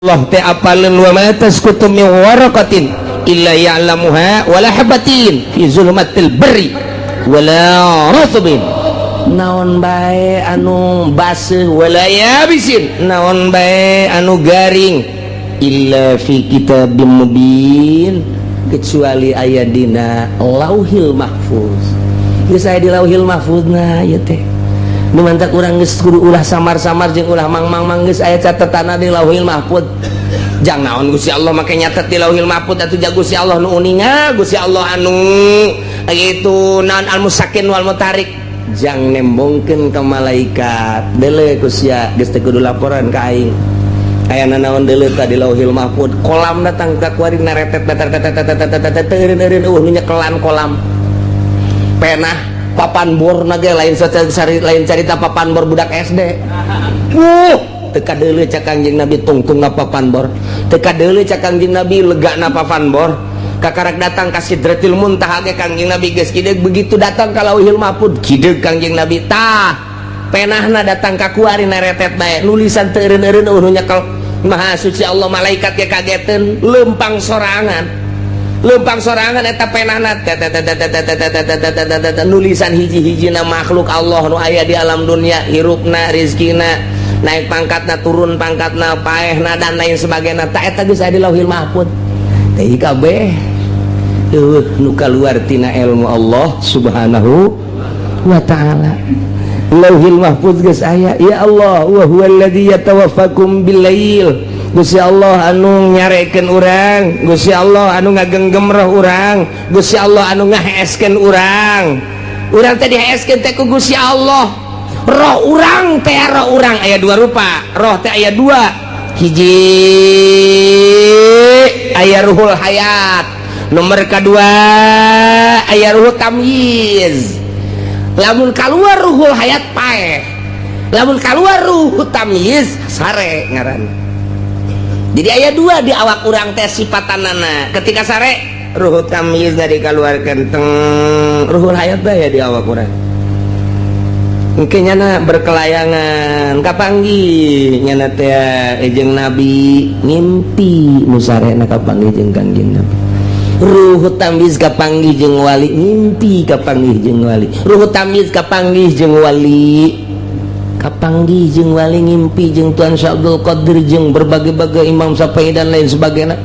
Allah teh apalun wa ma tasqutu min waraqatin illa ya'lamuha wala habatin fi zulumatil barri wala ratbin naon bae anu baseuh wala yabisin naon bae anu garing illa fi kitabim mubin kecuali aya dina lauhil mahfuz geus aya di lauhil mahfuzna ieu teh nu mantak urang geus kudu ulah samar-samar jeung ulah mang-mang geus aya catetanna di lauhil mahfuz jang naon Gusti Allah make nyatet di lauhil mahfuz atuh ja Gusti Allah nu uninga Gusti Allah anu itu naon al-musakin wal mutarik jang nembongkeun ka malaikat deuleu Gusti geus teu kudu laporan ka aing ayana naon deuleu ka di lauhil mahfuz kolam datang ka kuari naretet eureun nu nyekelan kolam penah papan bor nage lain cerita papan bor budak SD teka deuleu cak Kangjeng Nabi tungtungna papan bor teka deuleu cak Kangjeng Nabi legana papan bor kakarak datang ka Sidratil Muntaha ge Kangjeng Nabi geus kideug begitu datang ka Lauhil Mahfuz kideug Kangjeng Nabi tah penahna datang ka kuari naretet bae nulisan teu eureun-eureun nu nyekel Maha Suci Allah malaikat ge kageteun lempang sorangan eta penahna nulisan hiji-hijina makhluk Allah nu aya di alam dunia hirupna rizkina naik pangkatna turun pangkatna paehna dan lain sebagainya ta eta geus aya di Lauhil Mahfuz teh kabeh nu kaluar tina ilmu Allah Subhanahu wa taala Lauhil Mahfuz geus aya ya Allah wa huwallazi yatawaffakum billail Gusti Allah anu nyarekeun urang Gusti Allah anu ngagenggem roh urang Gusti Allah anu ngaheeskeun urang teh diheeskeun teh ku Gusti Allah roh urang teh roh urang aya dua rupa roh teh aya dua hiji aya ruhul hayat nomor kedua aya ruhul tamyiz lamun kaluar ruhul hayat paeh lamun kaluar ruhul tamyiz sare ngaranna jadi aya dua di awak urang teh sifatanana ketika sare ruhul tamyiz dari kaluarkeun teng ruhul hayat bae di awak urang engke nyana berkelayangan kapanggih nyana teh jeung Nabi ngimpi nu sarena kapanggih jeung Kangjeng Nabi ruhul tamyiz kapanggih jeung wali ngimpi kapanggih jeung wali ruhul tamyiz kapanggih jeung wali kapanggih jeung wali ngimpi jeung Tuan Syekh Abdul Qadir jeung berbagai-bagai Imam Syafi'i dan lain sebagainya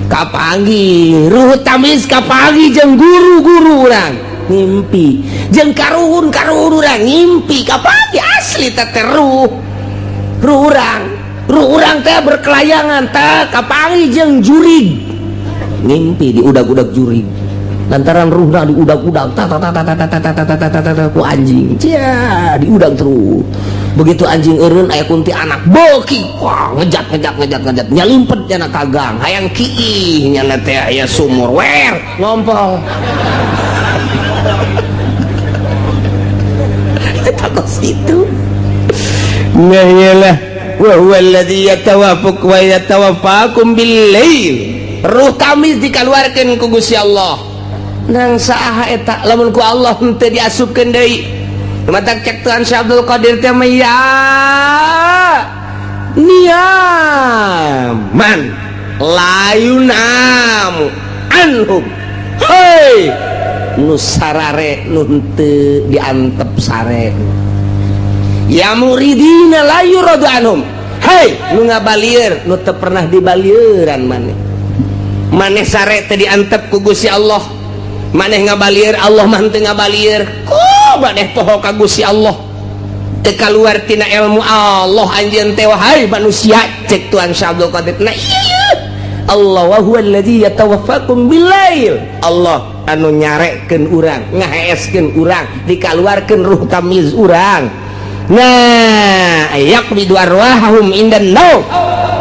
kapanggih ruh tamyiz kapanggih jeung guru-guru urang ngimpi jeung karuhun urang ngimpi kapanggih asli teh ruh urang teh berkelayangan teh kapanggih jeung jurig ngimpi di udag-udag jurig lantaran ruhna di udag-udag ku anjing cia di udag terus begitu anjing eureun aya kunti anak beuki wah ngejat nyalimpet cenah kagang hayang kiih nya teh aya sumur wer ngompol eta kos itu nyalah wa huwallazi yatawaffakum bil-lail ruh tamyiz dikaluarkeun ku Gusti Allah nang saha eta lamun ku Allah teu diasupkeun deui matak cek Tuhan Syekh Abdul Qadir teh ya niaman layunam anhum hei nu sarare nu teu diantep sare ya muridina la yuradu anhum hei nu ngabalieur nu teu pernah dibalieuran maneh sare teu diantep ku Gusti Allah maneh ngabalieur Allah mah teu ngabalieur maneh poho ka Gusti Allah teu kaluar tina ilmu Allah anjeun teh wahai manusia cek Tuhan Syekh Abdul Qadir nah iya Allah wa huwallazi yatawaffakum bil-lail Allah anu nyarekeun urang ngaheeskeun urang dikaluarkeun ruh tamyiz urang nah yaqbidu arwahahum indan naum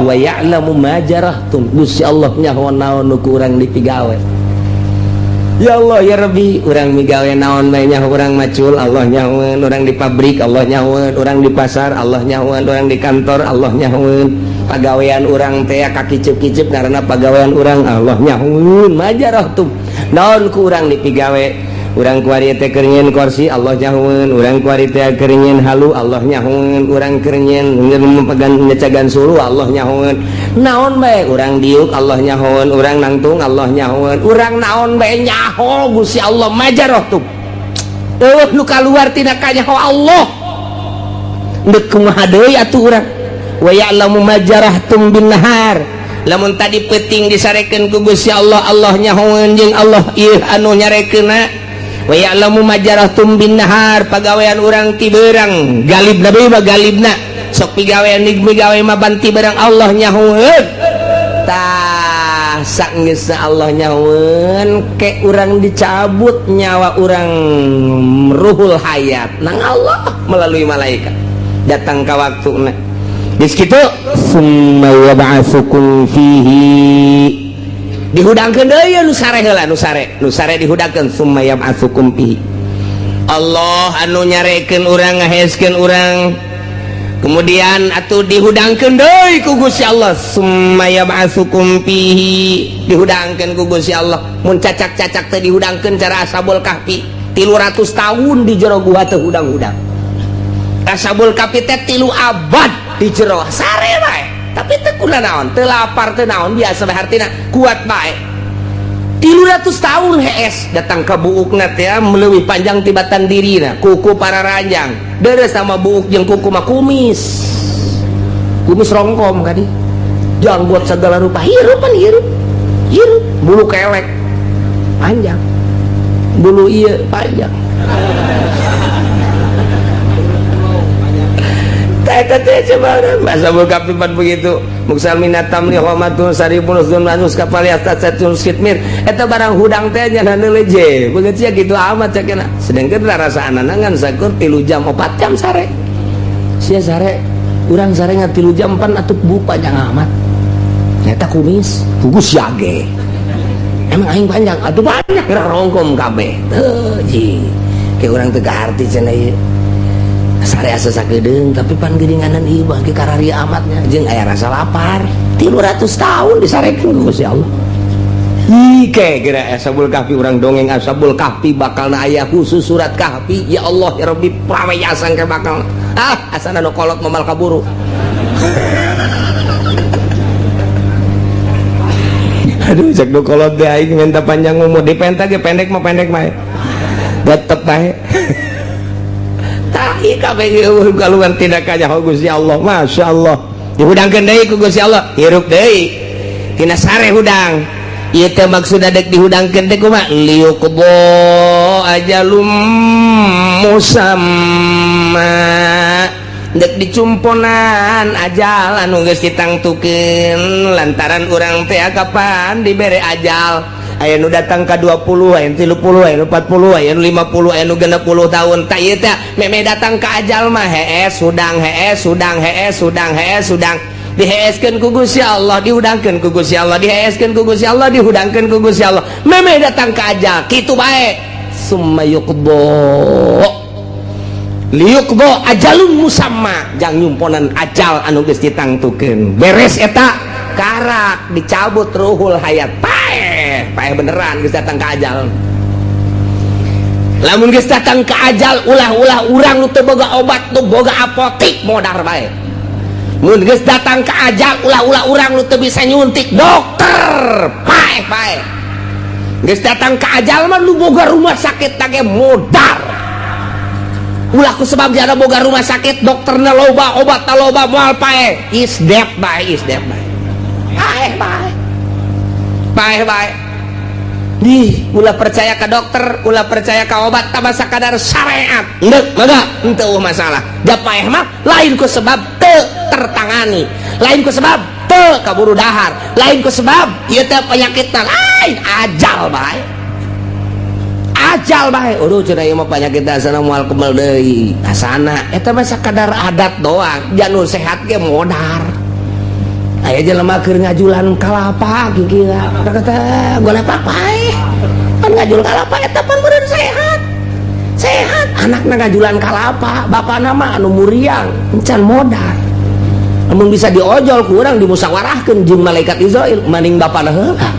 wa ya'lamu ma jarahtum Gusti Allah nyaho naon nu ku urang dipigawe ya Allah ya Rabbi urang migawe naon bae nyaho urang macul Allah nyahoeun urang di pabrik Allah nyahoeun urang di pasar Allah nyahoeun urang di kantor Allah nyahoeun pagawean urang teh kakicep-kicep karena pagawean urang Allah nyahoeun majarah tuh naon ku urang dipigawe urang kuari teh keur nyieun kursi Allah nyahoeun urang kuari teh keur nyieun halu Allah nyahoeun urang keur nyieun mepegang ngecagan sulu Allah nyahoeun naon bae urang diuk Allah nyahoan, urang nangtung Allah nyahoan, urang naon bae nyaho Gusti Allah majaroh tuh nu kaluar tina kanyaho Allah deuk kumaha deui atuh urang wa ya'lamu majarahtum bin nahar lamun tadi peuting disarekeun ku Gusti Allah Allah nyahoan jeung Allah ieu anu nyarekeunna wa ya'lamu majarahtum bin nahar pagawean urang ti beurang galibna deui mah galibna sok pigawean migawe mah banti barang Allah nyahoeun tah saenggeusna Allah nyahoeun ke urang dicabut nyawa urang ruhul hayat nang Allah melalui malaikat datang ka waktuna geus kitu summa yab'atsukum fihi dihudangkeun deui nu sare heula nu sare dihudangkeun summa yab'atsukum fihi Allah anu nyarekeun urang ngaheskeun urang kemudian atuh dihudangkeun deui ku Gusti Allah summa yab'atsukum fihi dihudangkeun ku Gusti Allah mun cacak-cacak teh dihudangkeun cara Ashabul Kahfi 300 tahun di jero gua teh hudang-hudang Ashabul Kahfi teh 3 abad di jero sare bae tapi teu kunaon naon teu lapar teu naon biasa bae hartina kuat bae 300 tahun hees datang ke buukna teh meleuwih panjang tibatan dirina kuku para ranjang deres sama buuk jeung kuku mah kumis rongkom kadi janggut segala rupa hirupan hirup bulu kelek panjang bulu ieu panjang Ashabul Kahfi begitu muksal minatam li homatun saribun usdun manus kapali atasatun skitmir eta barang hudang teh nya leje begitu ya gitu amat cakena sedengkeun rasa ananangan sakur 3 jam 4 jam sare sia sare urang sare ngan 3 jam 4 atuh buuk panjang amat eta kumis gugus yage emang aing panjang atuh banyak gerak rongkom kabeh teu ji ke urang teu kaharti cenah ieu sare asa sakedeung tapi pan geuninganan ieu bangke kararia amatnya jeung aya rasa lapar 300 tahun disarekeun ku Gusti Allah ike geura Ashabul Kahfi urang dongeng Ashabul Kahfi bakalna aya khusus surat Kahfi ya Allah ya Rabbi praweyasan ke bakal asana nu kolot mamal kaburu aduh cek nu kolot teh aing minta panjang umur dipenta ge pendek mah tetep bae tahi kabeh kaluan tindakannya Gusti Allah Masya Allah dihudangkeun deui ku Gusti Allah hirup deui tina sare hudang ieu teh maksudna dek dihudangkeun teh kumaha liuqbo ajalum musamma dek dicumponan ajal anu geus ditangtukeun lantaran urang teh kapan dibere ajal aya nu datang ka 20 aya nu 30 aya nu 40 aya nu 50 aya nu 60 tahun tah ieu teh meme datang ka ajal mah hees hudang diheeskeun ku Gusti Allah dihudangkeun ku Gusti Allah diheeskeun ku Gusti Allah dihudangkeun ku Gusti Allah meme datang ka ajal kitu bae summa yuqdo liyuqdo ajalun musamma jang nyumponan ajal anu geus ditangtukeun beres eta karak dicabut ruhul hayat paeh beneran geus datang ka ajal lamun geus datang ka ajal ulah-ulah urang nu teu boga obat nu boga apotik modar bae mun geus datang ka ajal ulah-ulah urang nu teu bisa nyuntik dokter paeh geus datang ka ajal mah nu boga rumah sakit tage modar ulah ku sebab jana boga rumah sakit dokterna loba obatna loba moal paeh is dead bae paeh nih ulah percaya ke dokter ulah percaya ke obat tambah sakadar syariat endek mangga henteu masalah da paeh mah lain ku sebab teu tertangani lain ku sebab teu kaburu dahar lain ku sebab ieu teh penyakitna lain ajal bae uduh cenah ieu mah penyakit asana moal kemel deui asana eta mah sakadar adat doang janur sehat ge modar aya jelema keur ngajulan kalapa kira kata golek papai pan ngajul kalapa eta pan beureun sehat anakna ngajulan kalapa bapana mah anu muriang encan modal namun bisa diojol ku urang dimusawarahkeun jeung malaikat Israil maning bapana heula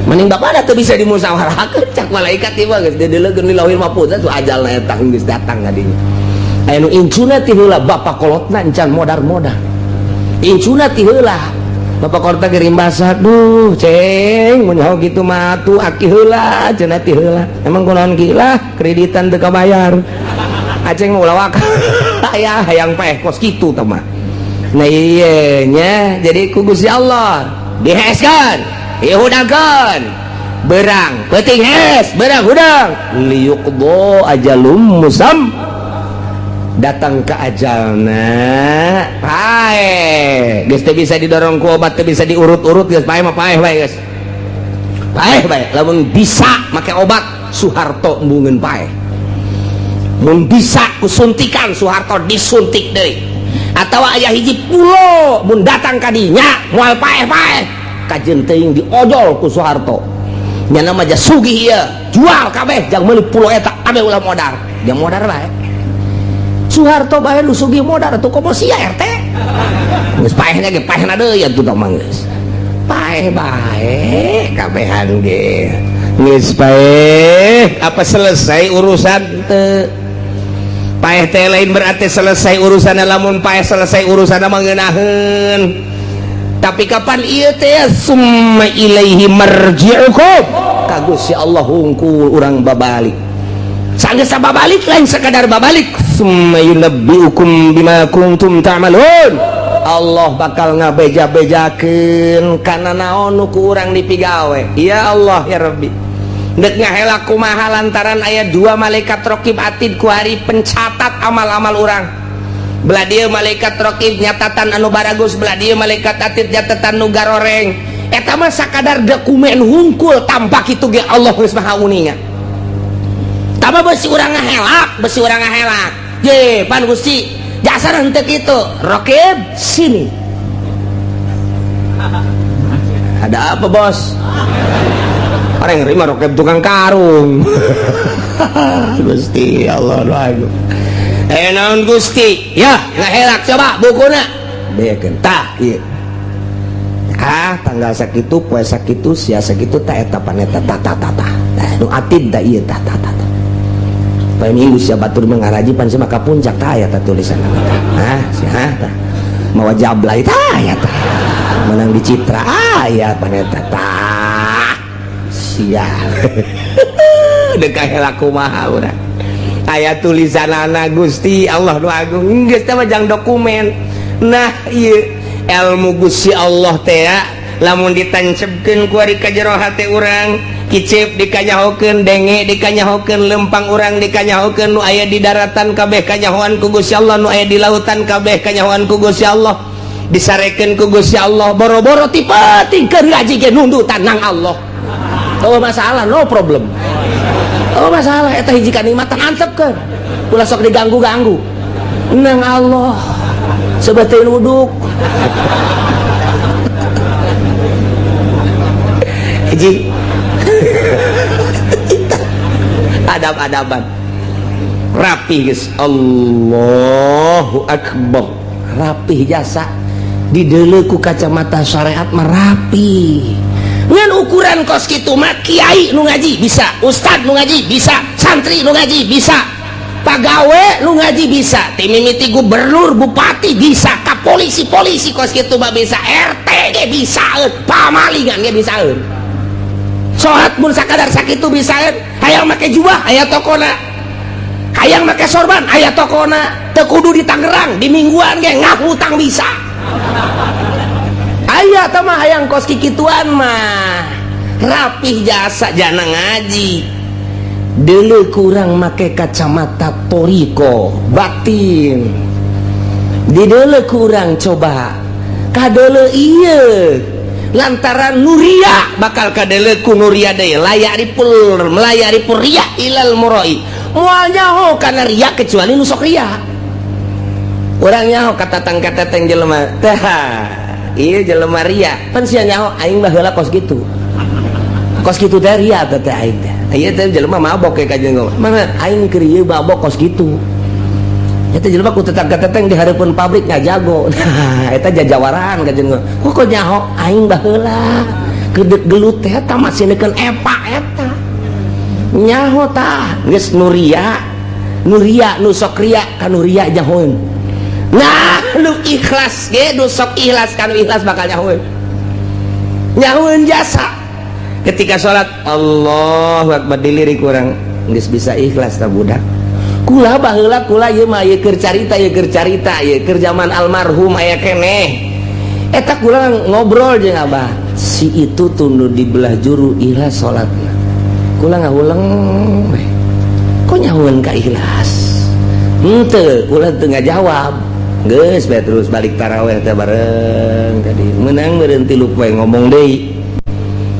maning bapana teu bisa dimusawarahkeun cak malaikat ieu geus dideuleukeun di lauhil mahfuz atuh ajalna eta geus datang ka dinya aya nu incuna ti heula bapa kolotna encan modar incuna ti heula Bapak Korta kirim basah, duh ceng menyaho gitu mah tuh aki heula cenah ti heula emang kunaon gila kreditan teu kabayar aceng mau lawak aya hayang paeh kos kitu teh mah nah ieu nya jadi ku Gusti Allah diheskeun dihudakeun berang peuting hes berang hudang liyuqdo ajalum musam datang ke ajalna paeh geus teu bisa didorong ku obat teu bisa diurut-urut geus paeh mah paeh bae geus paeh bae lamun bisa make obat Soeharto embungeun paeh mun bisa ku suntikan Soeharto disuntik deui atawa aya hiji pulo mun datang ka dinya moal paeh-paeh kajeun teuing diojol ku Soeharto nya nama ja sugih ieu jual kabeh jang meuli pulo eta kabeh ulah modar dia modar bae Soeharto bae lu sugih modar atuh komo sia RT geus paehna ge paehna deui atuh tong mah geus paeh bae kabehan ge geus paeh apa selesai urusan teu paeh teh lain berarti selesai urusan lamun paeh selesai urusan mah ngeunaheun tapi kapan ieu teh summa ilaihi marji'ukum ka Gusti Allah hungkul urang babalik sanggeus babalik lain sekadar babalik summa yunabbiukum bima kuntum ta'malun Allah bakal ngabeja-bejakeun kana naon nu ku urang dipigawe ya Allah ya Rabbi deuk ngahela kumaha lantaran aya dua malaikat raqib atid ku hari pencatat amal-amal urang belah dieu malaikat raqib nyatatan anu baragus belah dieu malaikat atid nyatatan nu garoreng eta mah sakadar dokumen hungkul tanpa kitu ge Allah geus maha uninga tama besi urang ngahelak besi urang ngahelak ye pan Gusti jasar henteu kitu raqib sini ada apa bos orang nerima raqib tukang karung Gusti Allah doaku naon Gusti ya ngahelak coba bukuna bekeun tah ieu tanggal sakitu poe sakitu sia sakitu tah eta paneta tah nu atid da ieu tah poe minggu sia batur mangaraji pan sia maka puncak tah aya tah tulisan sia tah mawa jablay tah aya tah menang di Citra aya paneta tah sia deuk kahelak kumaha urang aya tulisanana Gusti Allah nu agung geus teh mah jang dokumen nah ieu ilmu Gusti Allah teh lamun ditancepkeun ku ari ka jero hate urang kicip dikanyahokeun denge dikanyahokeun lempang urang dikanyahokeun nu aya di daratan kabeh kanyahoan ku Gusti Allah nu aya di lautan kabeh kanyahoan ku Gusti Allah disarekeun ku Gusti Allah boro-boro ti penting keur ngaji ge nundutan nang Allah oh masalah no problem oh masalah eta hiji kanikmatan antepkeun ulah sok diganggu-ganggu nang Allah sebateun wuduk hiji adab-adaban rapih guys Allahu Akbar rapih jasa dideuleu ku kacamata syariat mah rapih ngan ukuran kos kitu mah kiai nu ngaji bisa ustad nu ngaji bisa santri nu ngaji bisa pagawe nu ngaji bisa ti mimiti gubernur bupati bisa ka polisi kos kitu mah bisa RT ge bisaeun pamalingan ge bisaeun sholat mun sakadar sakitu bisaeun hayang make jubah aya tokona hayang make sorban aya tokona teu kudu di Tangerang di mingguan ge ngahutang bisa aya teh mah hayang kos kikituan mah rapih jasa jana ngaji deuleu kurang make kacamata toriko batin dideuleu kurang coba kadeuleu ieu lantaran nuria bakal kadeuleu ku nuria deui layari pul ria ilal murai moal nyaho kana ria kecuali nu sok ria urang nyaho katatang jelema teh iya jelema ria pan sia nyaho aing mah heula kos kitu teh ria teh aing teh ieu teh jelema mabok ke kajeng mana aing keur ieu mabok kos kitu eta jelema ku tetang-teteng di hareupeun pabrik ngajago nah eta jajawaran kajeng kok nyaho aing mah heula keudeup gelut teh eta masinekeun epa eta nyaho tah geus nu ria nu sok ria ka nu ria nyahoeun nah lu ikhlas ge nu sok ikhlas kan ikhlas bakal nyahoeun nyahueun jasa ketika sholat Allahu Akbar dilirik kurang geus bisa ikhlas ta budak. Kula baheula kula ieu mah ieu keur carita ieu keur zaman almarhum aya keneh eta kula ngobrol jeung Abah si itu tunu di belah juru ikhlas sholatna kula ngahuleng kok nyahueun ka ikhlas henteu kula teu ngajawab geus bae terus balik tarawih teh bareng tadi meunang meureun tilu poe ngomong deui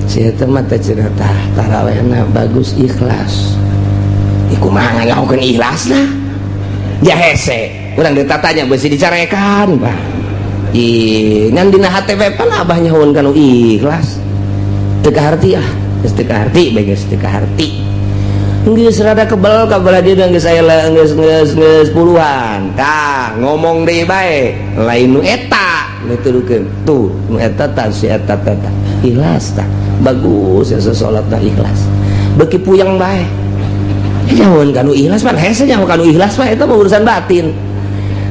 si eta mah teh cenah tah tarawihna bagus ikhlas iku mah ngayahokeun ikhlasna ja hese urang ditatanya beusi dicarekan Pak ngan dina HTP pan Abah nyahoeun kanu ikhlas teu kaharti geus teu kaharti bae geus teu kaharti geus rada kebal kabelah dia geus aya geus puluhan tah ngomong deui bae lain nu eta nuturukeun tuh nu eta tah si eta teh ikhlas tah bagus ya salatna ikhlas beuki puyeng bae nyahoeun kanu ikhlas mah hese nyaho kanu ikhlas mah eta urusan batin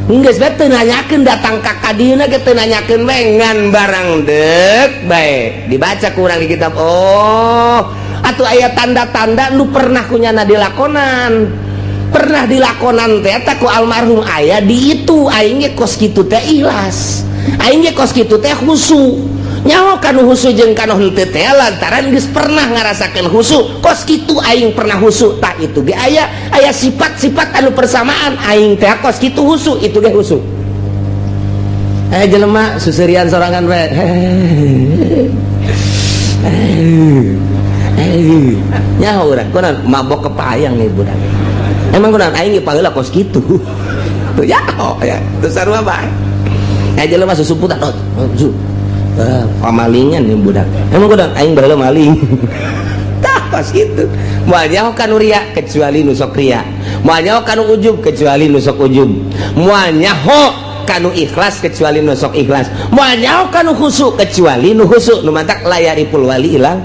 geus bae teu nanyakeun datang ka kadieuna ge teu nanyakeun bae ngan barang deuk bae dibaca ku urang di kitab oh atuh aya tanda-tanda nu pernah kunyana dilakonan teh eta ku almarhum aya di itu aing ge kos kitu teh ikhlas aing ge kos kitu teh khusyuk nyaho kanu khusyuk jeung kanu henteu teh lantaran geus pernah ngarasakeun khusyuk kos kitu aing pernah khusyuk tah itu ge aya sifat-sifat anu persamaan aing teh kos kitu khusyuk itu ge khusyuk jelema suserian sorangan we nyaho urang kunaon mabok kepayang nih budak emang kunaon aing ge paheula kos kitu tuh ya teu sarua bae jelema susumputan pamalingan nih budak emang kunaon aing baheula maling tah kos kitu moal nyaho kanu ria kecuali nu sok ria moal nyaho kanu ujub kecuali nu sok ujub moal nyaho kanu ikhlas kecuali nu sok ikhlas moal nyaho kanu khusyuk kecuali nu khusyuk nu mantak layaripul wali ilang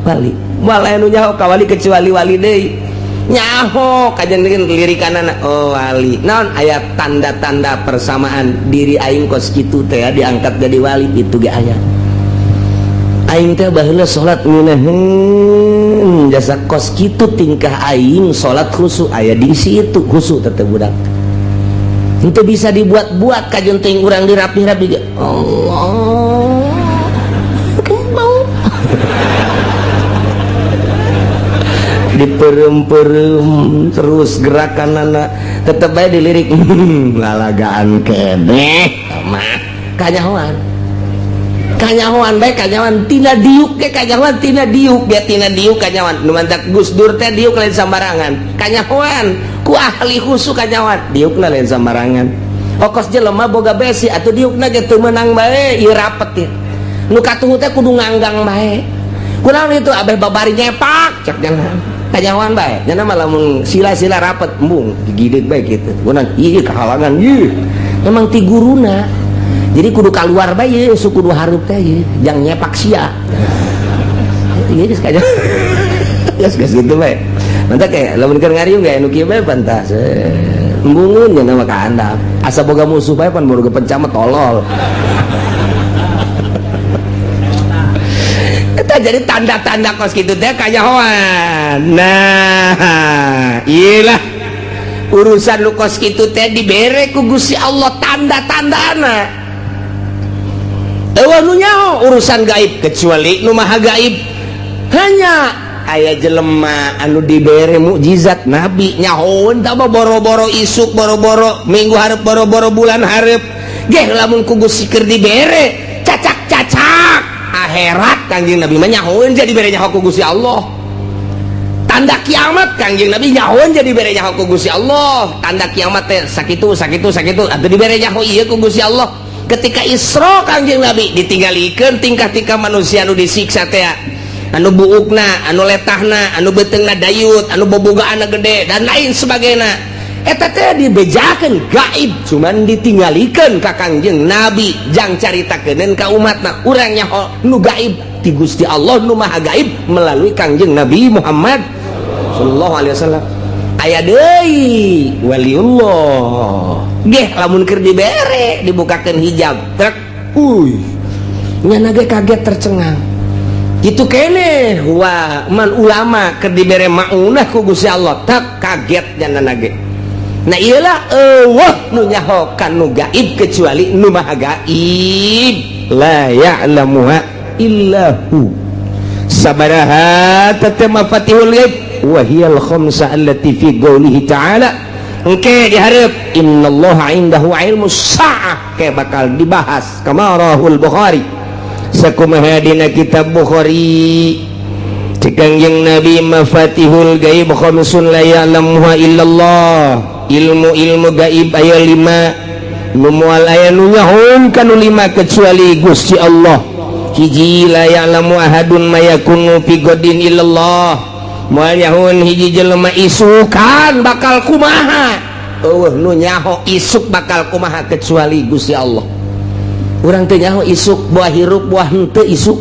wali moal aya nu nyaho ka wali kecuali wali deui nyaho kajen lirikanana oh wali naon aya tanda-tanda persamaan diri aing kos kitu teh diangkat jadi wali itu ge aya aing teh baheula salat ngeunaheun jasa kos kitu tingkah aing salat khusyuk aya di situ khusyuk teh budak itu bisa dibuat-buat kajen teuing urang dirapi-rapi ge Allah diperem-perem terus gerakan anak tetep bae dilirik lalagaan keneh mah kanyahoan bae kanyahoan tina diuk ge kanyahoan tina diuk biar tina diuk kanyahoan nu mantak Gus Dur teh diuk lain sambarangan kanyahoan ku ahli khusyuk kanyahoan diukna lain sambarangan okos jelema boga besi atuh diukna ge teu meunang bae ieu rapet ieu nu katuhu teh kudu nganggang bae kunaon itu abeh babari nyepak cek jangan kanyahoan bae nya mah lamun sila-sila rapet embung gigidit bae kitu kunaon ieu kahalangan ieu memang ti guruna jadi kudu keluar bae ieu kudu harup teh ieu jang nyepak sia ieu geus kaja geus kitu bae mantap kayak lamun keur ngariung ge anu kieu bae pantas embungeun nya mah ka handap asa boga musuh bae pan boga pencama tolol jadi tanda-tanda kos gitu teh kanyahoan nah iyalah urusan lu kos gitu teh dibere ku Gusti Allah tanda-tandana eueuh nu nyaho urusan gaib kecuali nu maha gaib hanya aya jelema anu dibere mukjizat nabi nyahoeun tah boro-boro isuk boro-boro minggu hareup boro-boro bulan hareup geh lamun ku Gusti keur dibere cacak-cacak akhirat Kangjeng Nabi mah nyahoeun jadi bere nyaho ku Gusti Allah tanda kiamat Kangjeng Nabi nyahoeun jadi bere nyaho ku Gusti Allah tanda kiamat teh sakitu atuh dibere nyaho ieu ku Gusti Allah ketika Isra Kangjeng Nabi ditinggalikeun tingkah-tingkah manusia anu disiksa teh anu buukna anu letahna anu beteungna dayut anu bobogaana gede dan lain sebagainya eta teh dibejakeun gaib cuman ditinggalikeun ka Kangjeng Nabi jang caritakeun ka umatna urang nyaho nu gaib ti Gusti Allah nu maha gaib melalui Kangjeng Nabi Muhammad sallallahu alaihi wasallam aya deui waliullah geh lamun keur dibere dibukakeun hijab trek nya nage kaget tercengang gitu kene wah man ulama keur dibere maunah ku Gusti Allah tak kaget nya nage. Nah iyalah eueuh nu nyaho kanu gaib kecuali nu maha gaib la ya'lamuha illahu sabaraha tatama fatihul ghaib wa hiyal khamsa allati fi qoulihi ta'ala engke dihareup innallaha indahu ilmus sa'ah ke bakal dibahas kama rahul Bukhari sakumaha dina kitab Bukhari cikangjeng Nabi mafatihul ghaib khamsun la ya'lamuha illallah ilmu gaib aya 5 nu moal aya nu nyahon kanu 5 kecuali Gusti Allah hiji la ya'lamu ahadun ma yakunu fi godin illallah moal nyahon hiji jelema isukan bakal kumaha eueuh nu nyaho isuk bakal kumaha kecuali Gusti Allah urang teu nyaho isuk buah hirup buah henteu isuk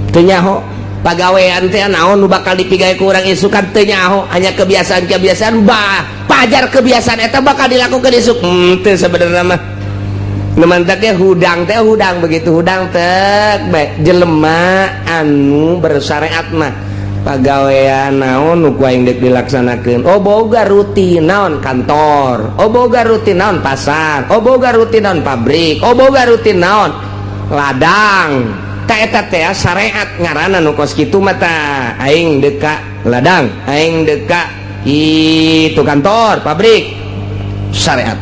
teu nyaho pagawean teh naon nu bakal dipigawe ku urang isukan teu nyaho hanya kebiasaan pajar kebiasaan eta bakal dilakukan isuk teu sabenerna mah nu mantak teh hudang begitu hudang teh bae jelema anu bersyariat mah pagawean naon nu ku aing deuk dilaksanakeun oh boga rutin naon kantor oh boga rutin naon pasar oh boga rutin naon pabrik oh boga rutin naon ladang ta eta teh syariat ngaranna nu kos kitu mah tah aing deka ladang aing deka itu kantor pabrik syariat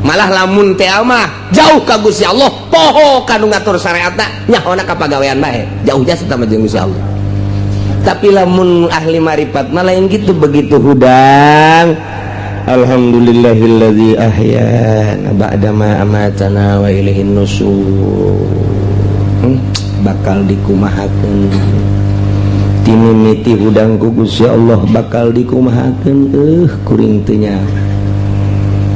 malah lamun teh mah jauh ka Gusti Allah poho kanu ngatur syariatna nyahona ka pagawean bae jauh jasa sama jeung Gusti Allah tapi lamun ahli marifat mah lain gitu begitu hudang alhamdulillahilladzi ahyana ba'da ma amatana wa ilaihin nusyur bakal dikumahakeun timimiti hudang ku Gusti Allah bakal dikumahakeun kuring teu nyaho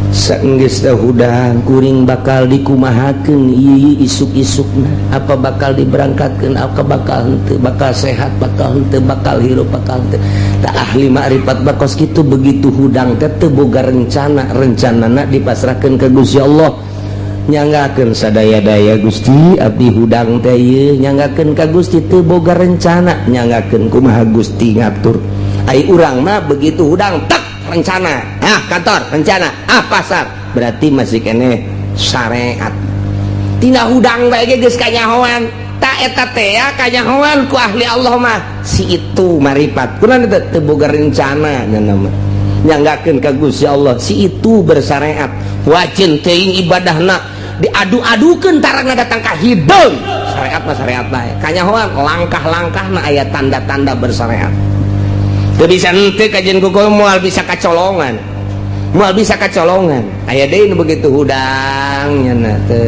saenggeus teh hudang kuring bakal dikumahakeun ieu isuk-isukna apa bakal diberangkatkeun apa bakal henteu bakal sehat bakal henteu bakal hirup bakal henteu tah ahli makrifat bakos kitu begitu hudang teh teu boga rencanana dipasrahkeun ka Gusti Allah nyanggakeun sadaya-daya Gusti abdi hudang teh ieu nyanggakeun ka Gusti teu boga rencana nyanggakeun kumaha Gusti ngatur ai urang mah begitu hudang tak rencana kantor rencana pasar berarti masih kene syariat tina hudang bae ge geus kanyahoan ta eta teh ya kanyahoan ku ahli Allah mah si itu marifat kunaon teu boga rencana nama nyanggakeun ka Gusti Allah si itu bersyariat wajin teuing ibadahna diadu-adukeun tarangna datang ka hideung syariat mah syariat bae kanyahoan langkah-langkahna aya tanda-tanda bersyariat teu bisa henteu kajian kuku moal bisa kacolongan aya deui nu begitu hudang nyana teu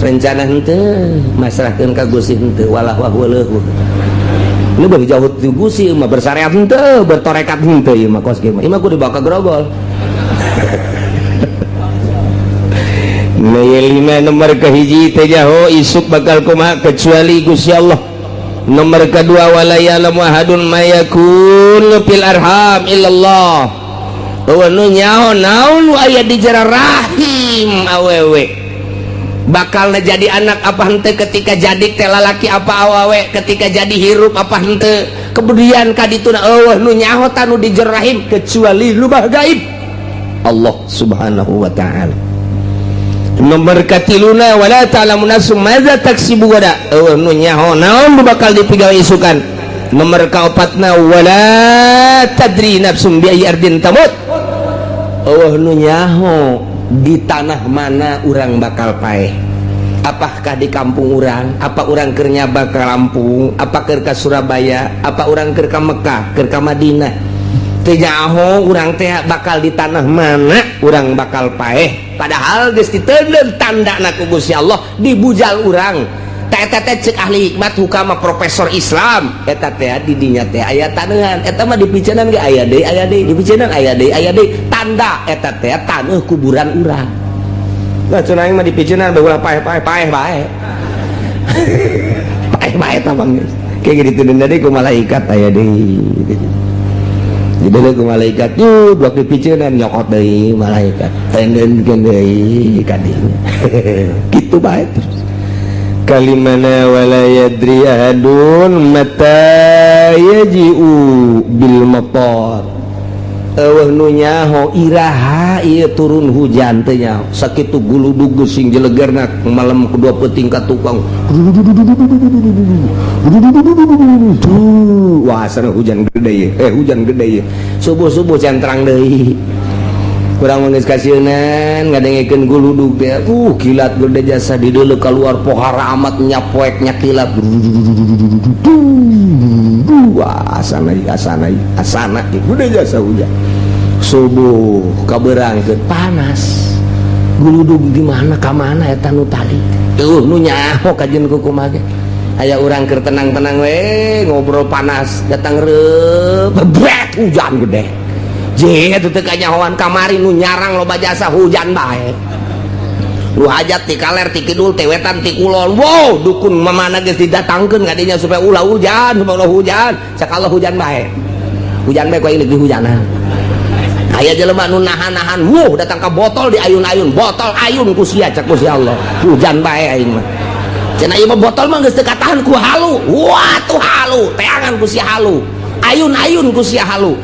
rencana henteu masrahkeun ka Gusti henteu walah wahuleuh nu beuh jauh ti Gusti mah bersyariat henteu bertorekat henteu ieu mah kos kieu mah kudu dibawa ka grogol Naya 5 nomor kahiji teh jaho isuk bakal kumaha kecuali Gusti Allah. Nomor kedua wala ya'lamu ahadun ma yakun fil arham illallah. Nu nyaho naon aya di jara rahim awewe. Bakal jadi anak apa henteu ketika jadi teh lalaki apa awewe ketika jadi hirup apa henteu. Kemudian kadituna eueuh nu nyaho tanu di jara rahim kecuali nu gaib Allah Subhanahu wa taala. Nomor katiluna wala ta'lamu nafsum madza taksibu gada nu nyaho naon bakal dipigawe isukan. Nomor kaopatna wala tadri nafsum bi ayyi ardin tamut nu nyaho di tanah mana urang bakal paeh, apakah di kampung urang, apa urang keur nyaba ke Lampung, apa keur ka Surabaya, apa urang keur ka Mekah, keur ka Madinah. Teu nyaho urang teh bakal di tanah mana urang bakal paeh, padahal geus diteuleun tandana ku Gusti Allah di bujal urang. Eta teh ceuk ahli hikmat hukama profesor Islam eta teh di dinya teh aya taneuhan eta mah dipiceunan ge aya deui dipiceunan aya deui tanda eta teh taneuh kuburan urang. Lah cenah mah dipiceunan bae paeh bae paeh eta mah kayak gitu deui ku malaikat aya deui. Jadi ku malaikat yuk waktu piceunana nyokot deui malaikat tendeunkeun deui ka dinya. Kitu bae terus. kalimana wala yadri ahadun mata yaji'u bil matar. Eueuh nu nyaho iraha ieu turun hujan teh nyaho sakitu guludug sing jelegerna malam kedua peuting ka tukang wah sana hujan gede hujan gede subuh-subuh cantrang deui kurang geus kasieunnan ngadengkeun guludug teh kilat gede jasa di deuleu keluar pohara amat nyapoek nyakilat wah asana gede jasa hujan subuh kaberangkeun panas guludug di mana ka mana eta nu tadi nu nyaho kajeun kumaha ge aya urang keur tenang-tenang we ngobrol panas datang bret hujan gede je atuh teu kanyahoan kamari nu nyarang loba jasa hujan bae lu hajat ti kaler ti kidul ti wetan ti kulon wow dukun mamana geus didatangkeun kadinya supaya ulah hujan sakala hujan bae ku ieu di hujanan aya jelema nu nahan-nahan datang ka botol di ayun-ayun botol ayun ku sia cek ku si Allah hujan bae aing mah cenah ieu mah botol mah geus teu katahan ku halu wah tuh halu teangan ku sia halu ayun-ayun ku sia halu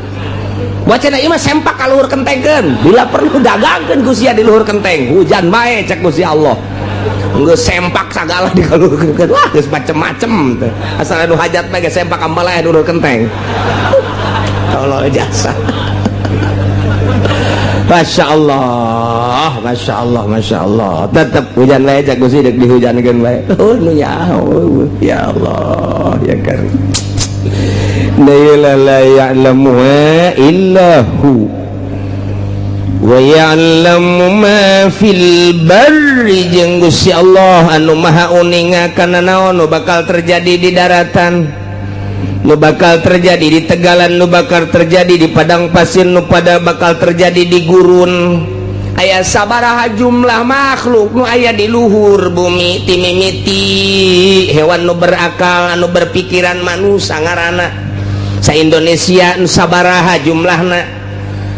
wacana ieu mah sempak ka luhur kentengkeun bila perlu dagangkeun ku sia di luhur kenteng hujan bae cek ku si Allah geus sempak sagala di kaluhurkeun wah geus macem-macem teh asal anu hajat mah geus sempak ambalae di luhur kenteng Allah jasa Masya Allah, Masya Allah, Masya Allah. Tetap hujan bae cak kusi dek dihujankeun bae. Nu nyaho, ya Allah, ya Karim. La ya'lamu illahu wa ya'lamu ma fil barri jeung Gusti Allah anu maha uningakeun naon nu bakal terjadi di daratan. Nu bakal terjadi di tegalan, nu bakal terjadi di padang pasir, nu pada bakal terjadi di gurun. Aya sabaraha jumlah makhluk nu aya di luhur bumi ti mimiti hewan nu berakal anu berpikiran manusia ngaranna sa Indonesia nu sabaraha jumlahna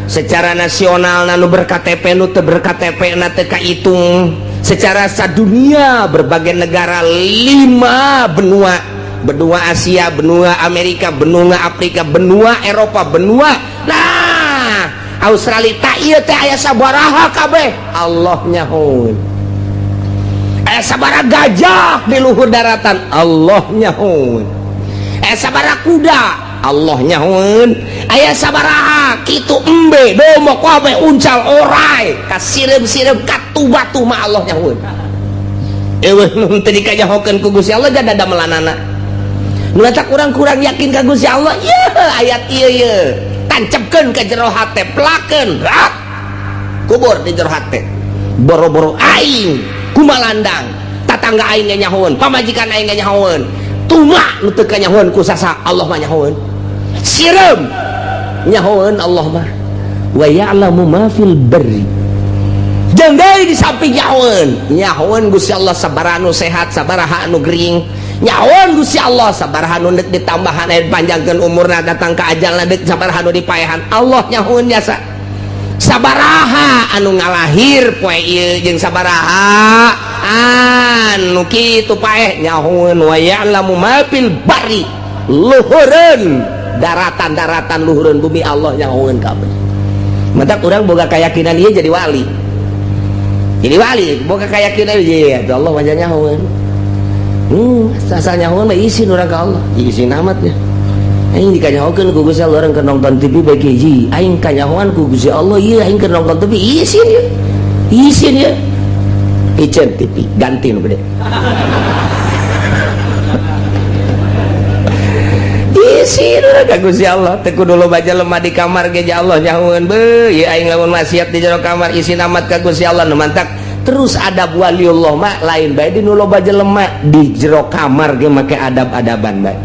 secara nasional nu berKTP nu teu berKTP na teu kahitung secara sadunia berbagai negara 5 benua Asia, benua Amerika, benua Afrika, benua Eropa, benua nah Australia tak ieu teh aya sabaraha kabeh Allah nyahoeun aya sabaraha gajah di luhur daratan Allah nyahoeun aya sabaraha kuda Allah nyahoeun aya sabaraha kitu embe domok kabeh uncal orai kasirem-sirem katu-batu mah Allah nyahoeun eueuh nu teu dikanyahokeun ku Gusti Allah gada damelanana nu eta kurang-kurang yakin ka Gusti Allah ieu ayat ieu tancepkeun ka jero hate plakeun rak kubur di jero hate boro-boro aing kumalandang tatangga aing nyahoeun pamajikan aing nyahoeun tumak nu teu kanyahoeun ku sasa Allah mah nyahoeun sirem nyahoeun Allah mah wa ya'lamu ma fil barri jeung deui di samping nyahoeun Gusti Allah sabaraha nu sehat sabaraha anu gering nyahoeun Gusti Allah sabaraha nu deuk ditambahan aya panjangkeun umurna datang ka ajalna deuk sabaraha nu dipaehan Allah nyahoeun jasa sabaraha anu ngalahir poe ieu jeung sabaraha anu kitu paeh nyahoeun wa ya'lamu ma fil barri luhureun daratan-daratan luhureun bumi Allah nyahoeun kabeh mantap urang boga keyakinan ieu jadi wali boga keyakinan ieu Allah mah nyahoeun sasa nyahoeun mah isin urang ka Allah isin amatnya aing dikanyahokeun ku Gusti Allah urang keur nonton TV bae hiji aing kanyahoan ku Gusti Allah ieu aing keur nonton TV isin ya icen TV ganti nu gede isin urang ka Gusti Allah teu kudu loba lemah di kamar ge Allah nyahoeun beuh ieu aing lamun maksiat di jero kamar isin amat ka Gusti Allah nu mantak terus adab waliullah mah lain bae di nu loba jelema di jero kamar ge make adab-adaban bae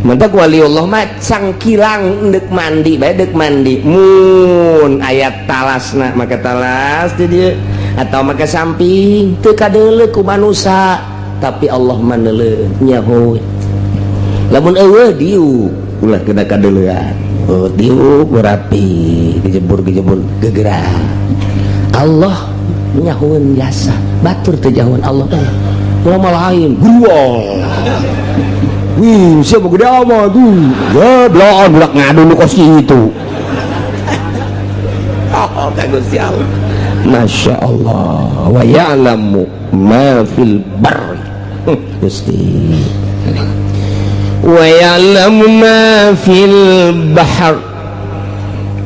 mentak waliullah mah cangkilang deuk mandi bae deuk mandi mun ayat talasna make talas di dieu atau make samping teu kadeuleu ku manusia tapi Allah mah neuleuh nyahoeun lamun eueuh diu ulah kena kadeuleuan diu rapi dijebur gegerah Allah nyahoeun jasa batur teh jahoeun Allah nama lain gruwol. Wih, siapa gede ama tuh? Ya, belakang budak ngadu nu kos itu. Oh, Gusti Allah. Masya Allah. Wa ya'lamu ma fil barri. Gusti. Wa ya'lamu ma fil bahr.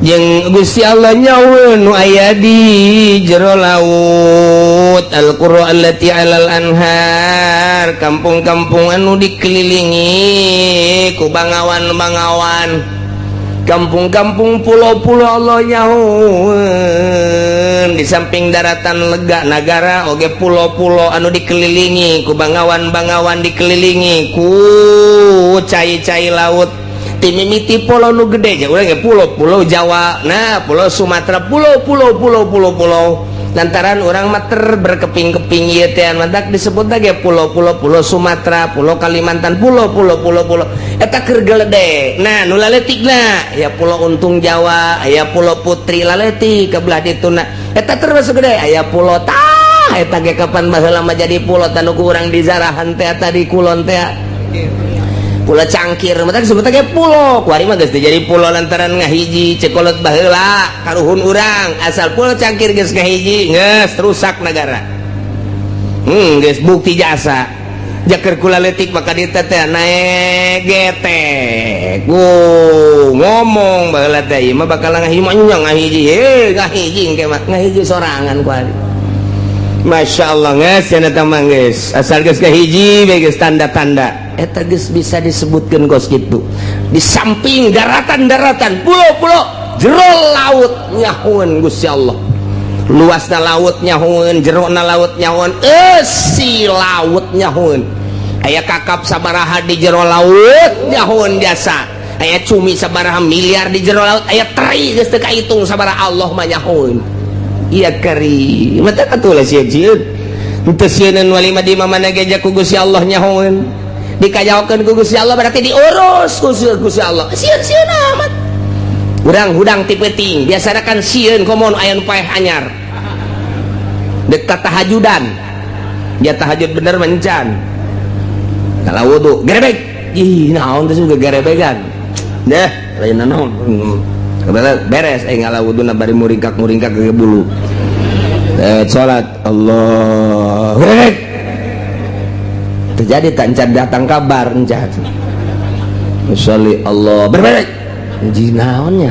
Jeung Gusti Allah nyaweun nu aya di jero laut. Al-qura allati 'alal anhar, kampung-kampung anu dikelilingi ku bangawan-bangawan, kampung-kampung pulau-pulau Allah nyaweun di samping daratan lega nagara oge pulau-pulau anu dikelilingi ku bangawan-bangawan, dikelilingi ku cai-cai laut. Timimiti pulau nu gede aja urang ge pulau Jawa, nah pulau Sumatera, pulau lantaran orang mater berkeping-keping ieu teh madak disebut ge pulau Sumatera, pulau Kalimantan, pulau eta keur geledek. Nah nu laletikna ya pulau Untung Jawa, aya pulau Putri laletik ke belah dituna eta termasuk gede, aya pulau tah eta ge kapan baheula mah jadi pulau tanu ku urang di Zarahan teh tadi kulon teh Pulau Cangkir, mata disebut ge pulau. Kuari mah geus jadi pulau lantaran ngahiji cekolot baheula karuhun urang. Asal Pulau Cangkir geus ngahiji, geus rusak negara. Geus bukti jasa. Jaker kula leutik maka dieu teh nae getek. Ngomong baheula teh ieu mah bakal ngahiji mah ngahiji. Ngahiji engke mah ngahiji sorangan kuari. Masya Allah geus cenah teh mah geus. Asal geus ngahiji we geus tanda-tanda. Eta geus bisa disebutkan kos gitu. Di samping daratan-daratan, pulau-pulau, jero laut nyahueun Gusti Allah. Luasna laut nyahueun, jerona laut nyahueun, eusi laut nyahueun. Aya kakap sabaraha di jero laut nyahueun jasa. Aya cumi sabaraha miliar di jero laut, aya teri geus teu kahitung sabaraha Allah mah nyahueun. Iya kari, mata katulah sieun. Henteu sieun wali mah di mamana geja ku Gusti Allah nyahueun. Dikajawakan ku Gusti Allah berarti diurus ku Gusti Allah. Sieun amat. Urang hudang ti peuting, biasana kan sieun komo aya nu paeh anyar. Dekat tahajudan. Dia tahajud bener mencan. Kalau wudu, gerebek. Ih, naon teh juga gerebegan. Deh, lain naon. Beres ngala wuduna bari muringkak ke bulu. Salat Allah. Gerebek. Terjadi tak datang kabar encat Masya Allah berbalik uji naonnya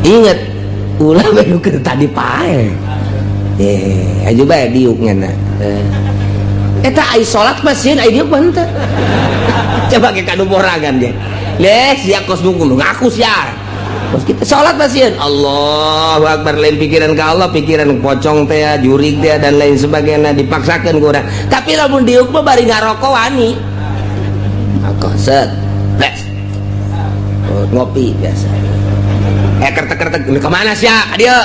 ingat ulah baru ke tadi pae aja bae diuknya eta ai salat masieun ai diuk mah coba ke kanu borangan dia les sia kos nunggu ngaku sia terus kita salat masieun Allahu Akbar lain pikiran ke Allah pikiran pocong teh jurig teh dan lain sebagainya dipaksakan ku urang tapi lamun diuk mah bari ngarokok wani rokok set les ngopi biasa kertek kemana sih dia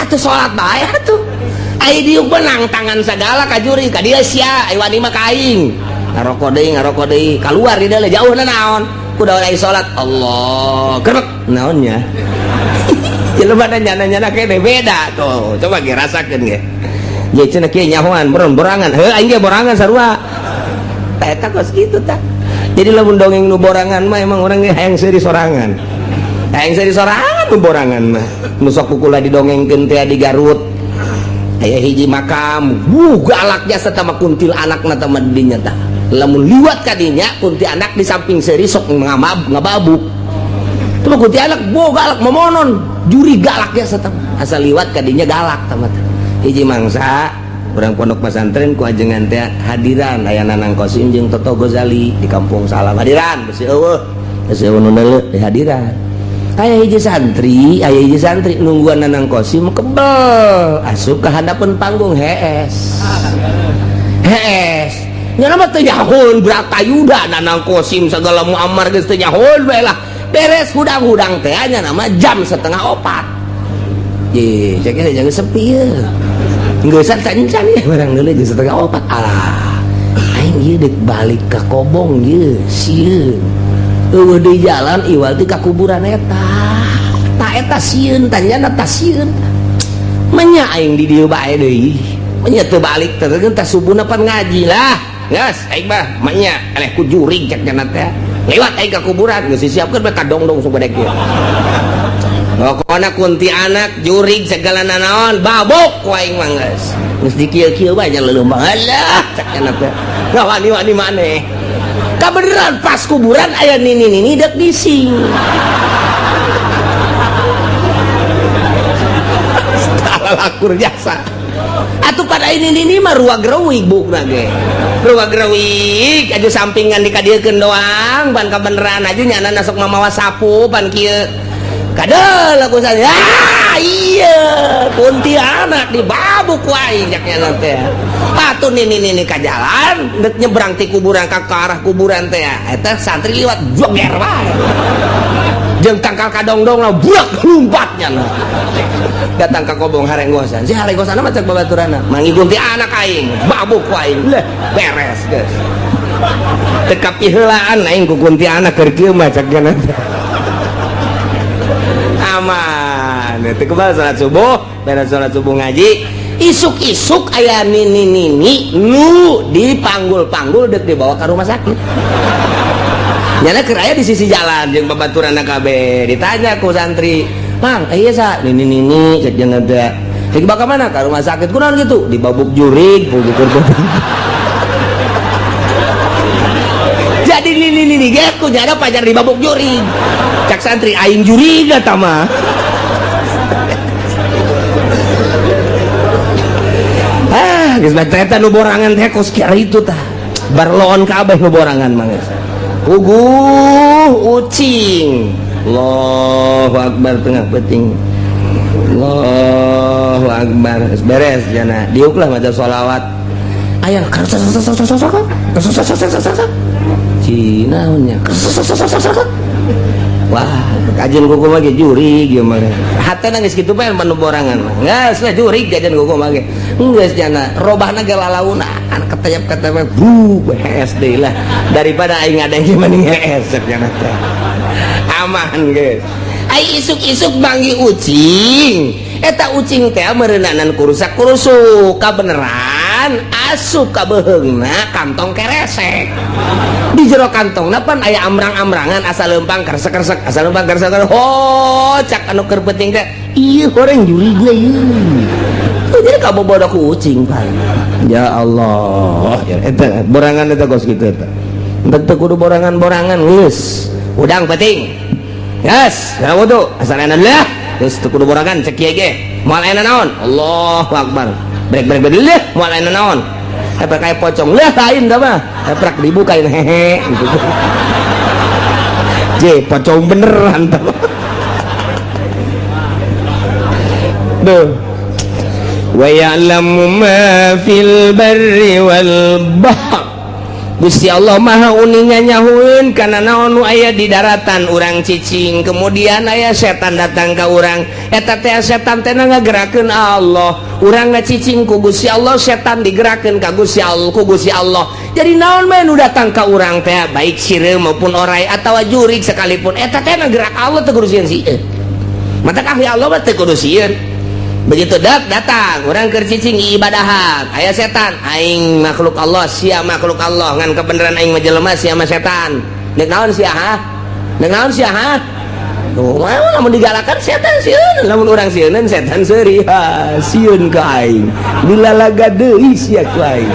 atuh salat bae atuh ai diuk benang tangan segala ka jurig ka dia sia ai wani mah kaing ngarokok deui keluar di dalam jauh naon udah oleh sholat Allah kerek naonnya jelema nyana kene beda tuh coba ge rasakeun ge ye cenah kieu nyahoan borangan heuh aing ge borangan sarua eta kos kitu tah jadi lamun dongeng nu borangan mah emang urang ge hayang seuri sorangan nu borangan mah nu sok kukula didongengkeun teh di Garut aya hiji makam galak jasa tah kuntil anakna tah dinya tah lamun liwat kadinya kunti anak di samping seri sok ngababuk itu kunti anak galak memonon juri galak ya setem asal liwat kadinya galak tamat hiji mangsa orang pondok pesantren ku ajengan teh hadiran aya Nanang Qasim jeung Toto Ghazali di kampung Salam hadiran besi eueuh nu neuleuh hadiran aya hiji santri nungguan Nanang Qasim kebel asup ka hadapan panggung hees nya mah teu nyahoeun Bratayuda Nanang Qasim segala muammar geus teu nyahoeun bae lah beres hudang-hudang teh nya nama jam 3:30 ye cek jangan sepi ye geussan cancan ya barang deuleu jam 3:30 alah aing ieu dek balik ka Kobong ye sieun eueuh di jalan iwal teh ka kuburan eta sieun tanyana ta sieun manya aing di dieu bae deui nya teu balik teh geus subuhna pan ngaji lah geus aing mah maknya eleh ku jurig cek cenah teh lewat aing ka kuburan geus disiapkeun bae kadongdong sabadek kieu pokona kuntianak jurig segala naon babok ku aing mah geus dikieu-kieu bae nya leuleumang alah cek cenah teh ngawani-wani maneh kabeneran pas kuburan aya nini-nini dek bising lakur jasa atuh pada ini mah ruag reuwig bukna ge ruag reuwig aju sampingan dikadiekeun doang ban kabeneran aju nyana sok mamawa sapu pan kieu kadel aku saya iya kuntianak di babuk wae jak nyana teh atuh nini ka jalan dek nyebrang ti kuburan ka arah kuburan teh eta santri liwat joger wae jeung tangkal kadongdong na burak lumpatnya na datang ke kobong harenggosan si harenggosan mah cek babaturana mangi kunti anak aing babuk aing leh beres geus teu kapiheulaan aing ku kunti anak keur kieu mah cek kana aman teu kebal salat subuh beres salat subuh ngaji isuk-isuk aya nini-nini nu dipanggul-panggul dek dibawa ke rumah sakit nyana keur aya di sisi jalan jeung babaturanna kabeh ditanya ku santri Mang, iya sa, nini jangan ada. Lagi bakal mana? Ke rumah sakit kunaon gitu, di babuk jurig, jadi nini geku nyada pacar di babuk jurig. Cak santri aing jurig eta mah. Geus bae nu borangan teh kos kieu itu tah. Barloon kabeh nu borangan mah geus. Ucing. Allahu Akbar tengah peting Allahu Akbar beres jana diuk lah maca sholawat aya cina nya wah kajian kuku mah ge jurig ieu mah hatena geus kitu bae manu borangan mah geus we jurig kajian kuku mah ge geus jana robahna ge lalauna ketep-ketep SD lah daripada aing ngadeng mending es jana teh aman guys ai isuk-isuk banggi ucing eta ucing teh meureunanan kurusak-kurusuk kabeneran asup ka beheungna kantong keresek di jero kantongna pan aya amrang-amrangan asal leumpang keresek-keresek asal leumpang keresek ho cak anu keur penting teh ieu horeng jurigna ieu jadi kabobodo ku ucing pan ya Allah ya eta borangan eta gos kitu eta teu kudu borangan-borangan geus udang penting yes ya wudu asalna lah geus teu kudu borangan cek kieu ge moal aya naon Allahu Akbar brek leh moal aya naon eta kae pocong leh lain da mah eprak dibukain hehe gitu je pocong beneran tah duh wa ya'lamu ma fil barri wal bahr Gusti Allah maha uningan nyahueun kana naon nu aya di daratan urang cicing kemudian aya setan datang ka urang eta teh setan teh ngagerakeun Allah urang ngacicing ku Gusti Allah setan digerakkeun ka Gusti Allah ku Gusti Allah jadi naon mah nu datang ka urang teh baik sireum maupun orai atawa jurig sekalipun eta teh ngagerak Allah teu kudu sieun sieun mata ahli Allah mah teu kudu sieun begitu datang orang keur cicing ibadahan aya setan aing makhluk Allah sia makhluk Allah ngan kebenaran aing mah jelema sia mah setan deuk naon sia ha deuk naon sia ha tuh lamun digalakan setan sieun lamun urang sieun setan seuri ha sieun ka aing dilalaga deui sia ku aing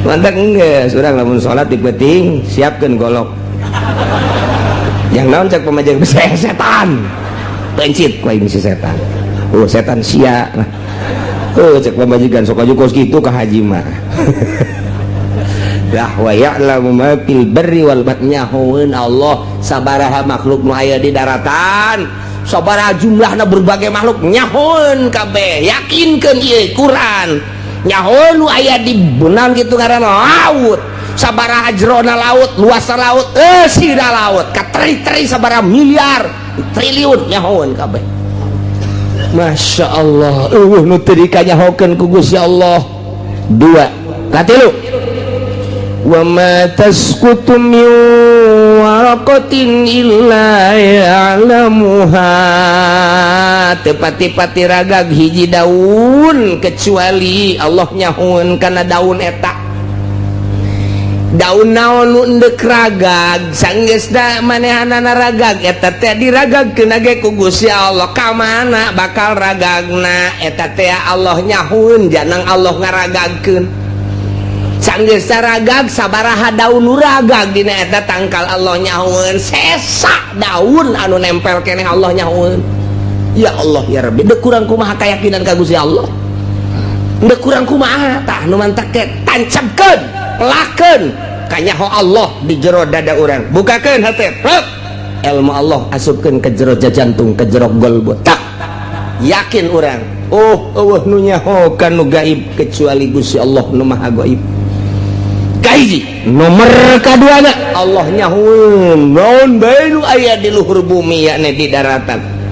mantap geus urang lamun salat dipeting siapkeun golok yang naon cek pamajeng setan pencit ku aing si setan oh setan sia cek pamajikan sok aju kos kitu ka haji mah lah wa ya'lamu ma fil barri wal bahri nyahoeun Allah sabaraha makhluk nu aya di daratan sabaraha jumlahna berbagai makhluk nyahoeun kabeh yakinkeun ieu Quran nyahoeun nu aya di beunang kitu ngaranna laut sabaraha jerona laut luasna laut sira laut kateri-teri sabaraha miliar triliun nyahoeun kabeh Masya Allah nu teu dikanyahokeun ku Gusti Allah dua katilu wa ma tasqutu min waraqatin illa ya'lamuha. Tepati-pati ragag hiji daun kecuali Allah nyahuan kana daun eta. Daun naon nu endek ragag sanggeusna manehanana ragag eta teh diragagkeun ge ku Gusti Allah. Ka mana bakal ragagna eta teh Allah nyahuan janang Allah ngaragagkeun. Sanggeusna ragag sabaraha daun nu ragag dina eta tangkal Allah nyahuan sesa daun anu nempel keneh Allah nyahuan. Ya Allah ya Rabbi, deuk kurang kumaha kayakinan ka Gusti Allah. Deuk kurang kumaha tah nu mantak ke tancapkeun, pelakeun ka nyaho Allah di jero dada urang. Bukakeun hate, ilmu Allah asupkeun ke jero jantung, ke jero golbot. Tak yakin urang. Oh, eueuh nu nyaho kanu gaib kecuali Gusti Allah nu maha gaib. Kahiji, nomor kaduana Allah nyahueun naon bae nu aya di luhur bumi yakni di daratan.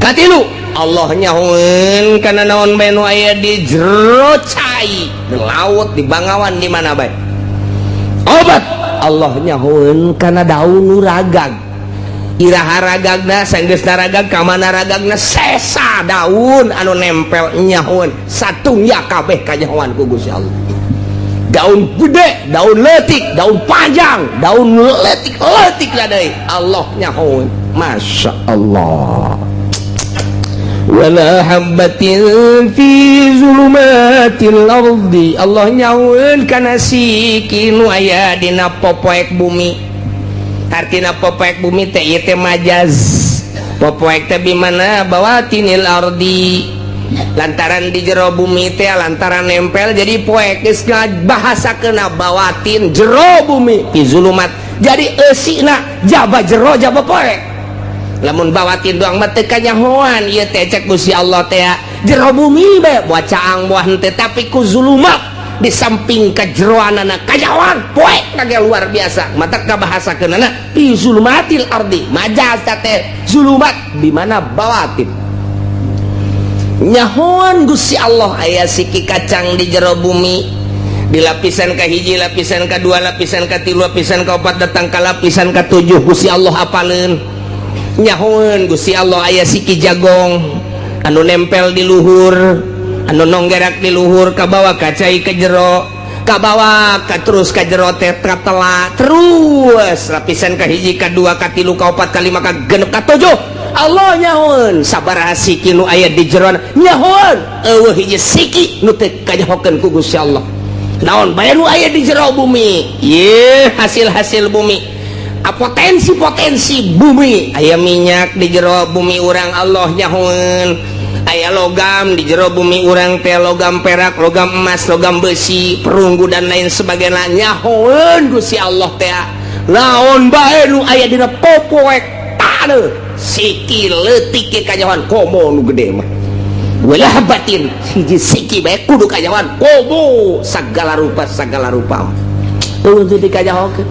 Katilu Allah nyahueun kana naon bae nu aya di jero cai, di laut, di bangawan, di mana bae. Obat Allah nyahueun kana daun nu ragag. Iraha ragagna sanggeusna ragag ka mana ragagna sesa daun anu nempel nyahueun satungya kabeh kanyahoan ku Gusti Allah. Daun gede, daun leutik, daun panjang, daun leutik lah deui Allah nyahueun. Masya Allah. Wala habbatin fi zulumatil ardi. Allah nyahueun kana siki nu aya dina popoek bumi. Artina popoek bumi teh ieu teh majaz. Popoek teh bimana bawatinil ardi. Lantaran di jero bumi teh lantaran nempel jadi poek geus bahasakeun bawatin jero bumi fi zulumat. Jadi eusina jaba jero jaba poek. Lamun bawatin doang mah teu kanyahoan ieu teh cek Gusti Allah teh jero bumi bae buat caang buah henteu tapi ku zulumat di samping kajeroanana kanyahoan poek kage luar biasa mata kabahasakeunana fi zulumatil ardi majaz teh zulumat di mana bawatin nyahoan Gusti Allah aya siki kacang di jero bumi di lapisan ka hiji lapisan ka dua lapisan ka tilu lapisan ka opat datang ka lapisan ka tujuh Gusti Allah apaleun nyahoeun Gusti Allah aya siki jagong anu nempel di luhur anu nonggerak di luhur ka bawah ka cai ka jero ka bawah ka terus ka jero teh katela terus lapisan ka hiji ka dua ka tilu ka opat ka lima ka genep ka tujuh Allah nyahoeun sabaraha siki nu aya di jeroan nyahoeun eueuh hiji siki nu teu kanyahokeun ku Gusti Allah. Naon bae nu aya di jero bumi? Ieu hasil-hasil bumi. Potensi-potensi bumi. Aya minyak di jero bumi urang Allah nyahoeun. Aya logam di jero bumi urang teh logam perak, logam emas, logam besi, perunggu dan lain sebagainya nyahoeun Gusti Allah teh. Naon bae nu aya dina popoek taneuh siki leutik ke kanyahoan komo nu gede mah wala habatin hiji siki bae kudu kanyahoan komo sagala rupa tuh di kanyahokeun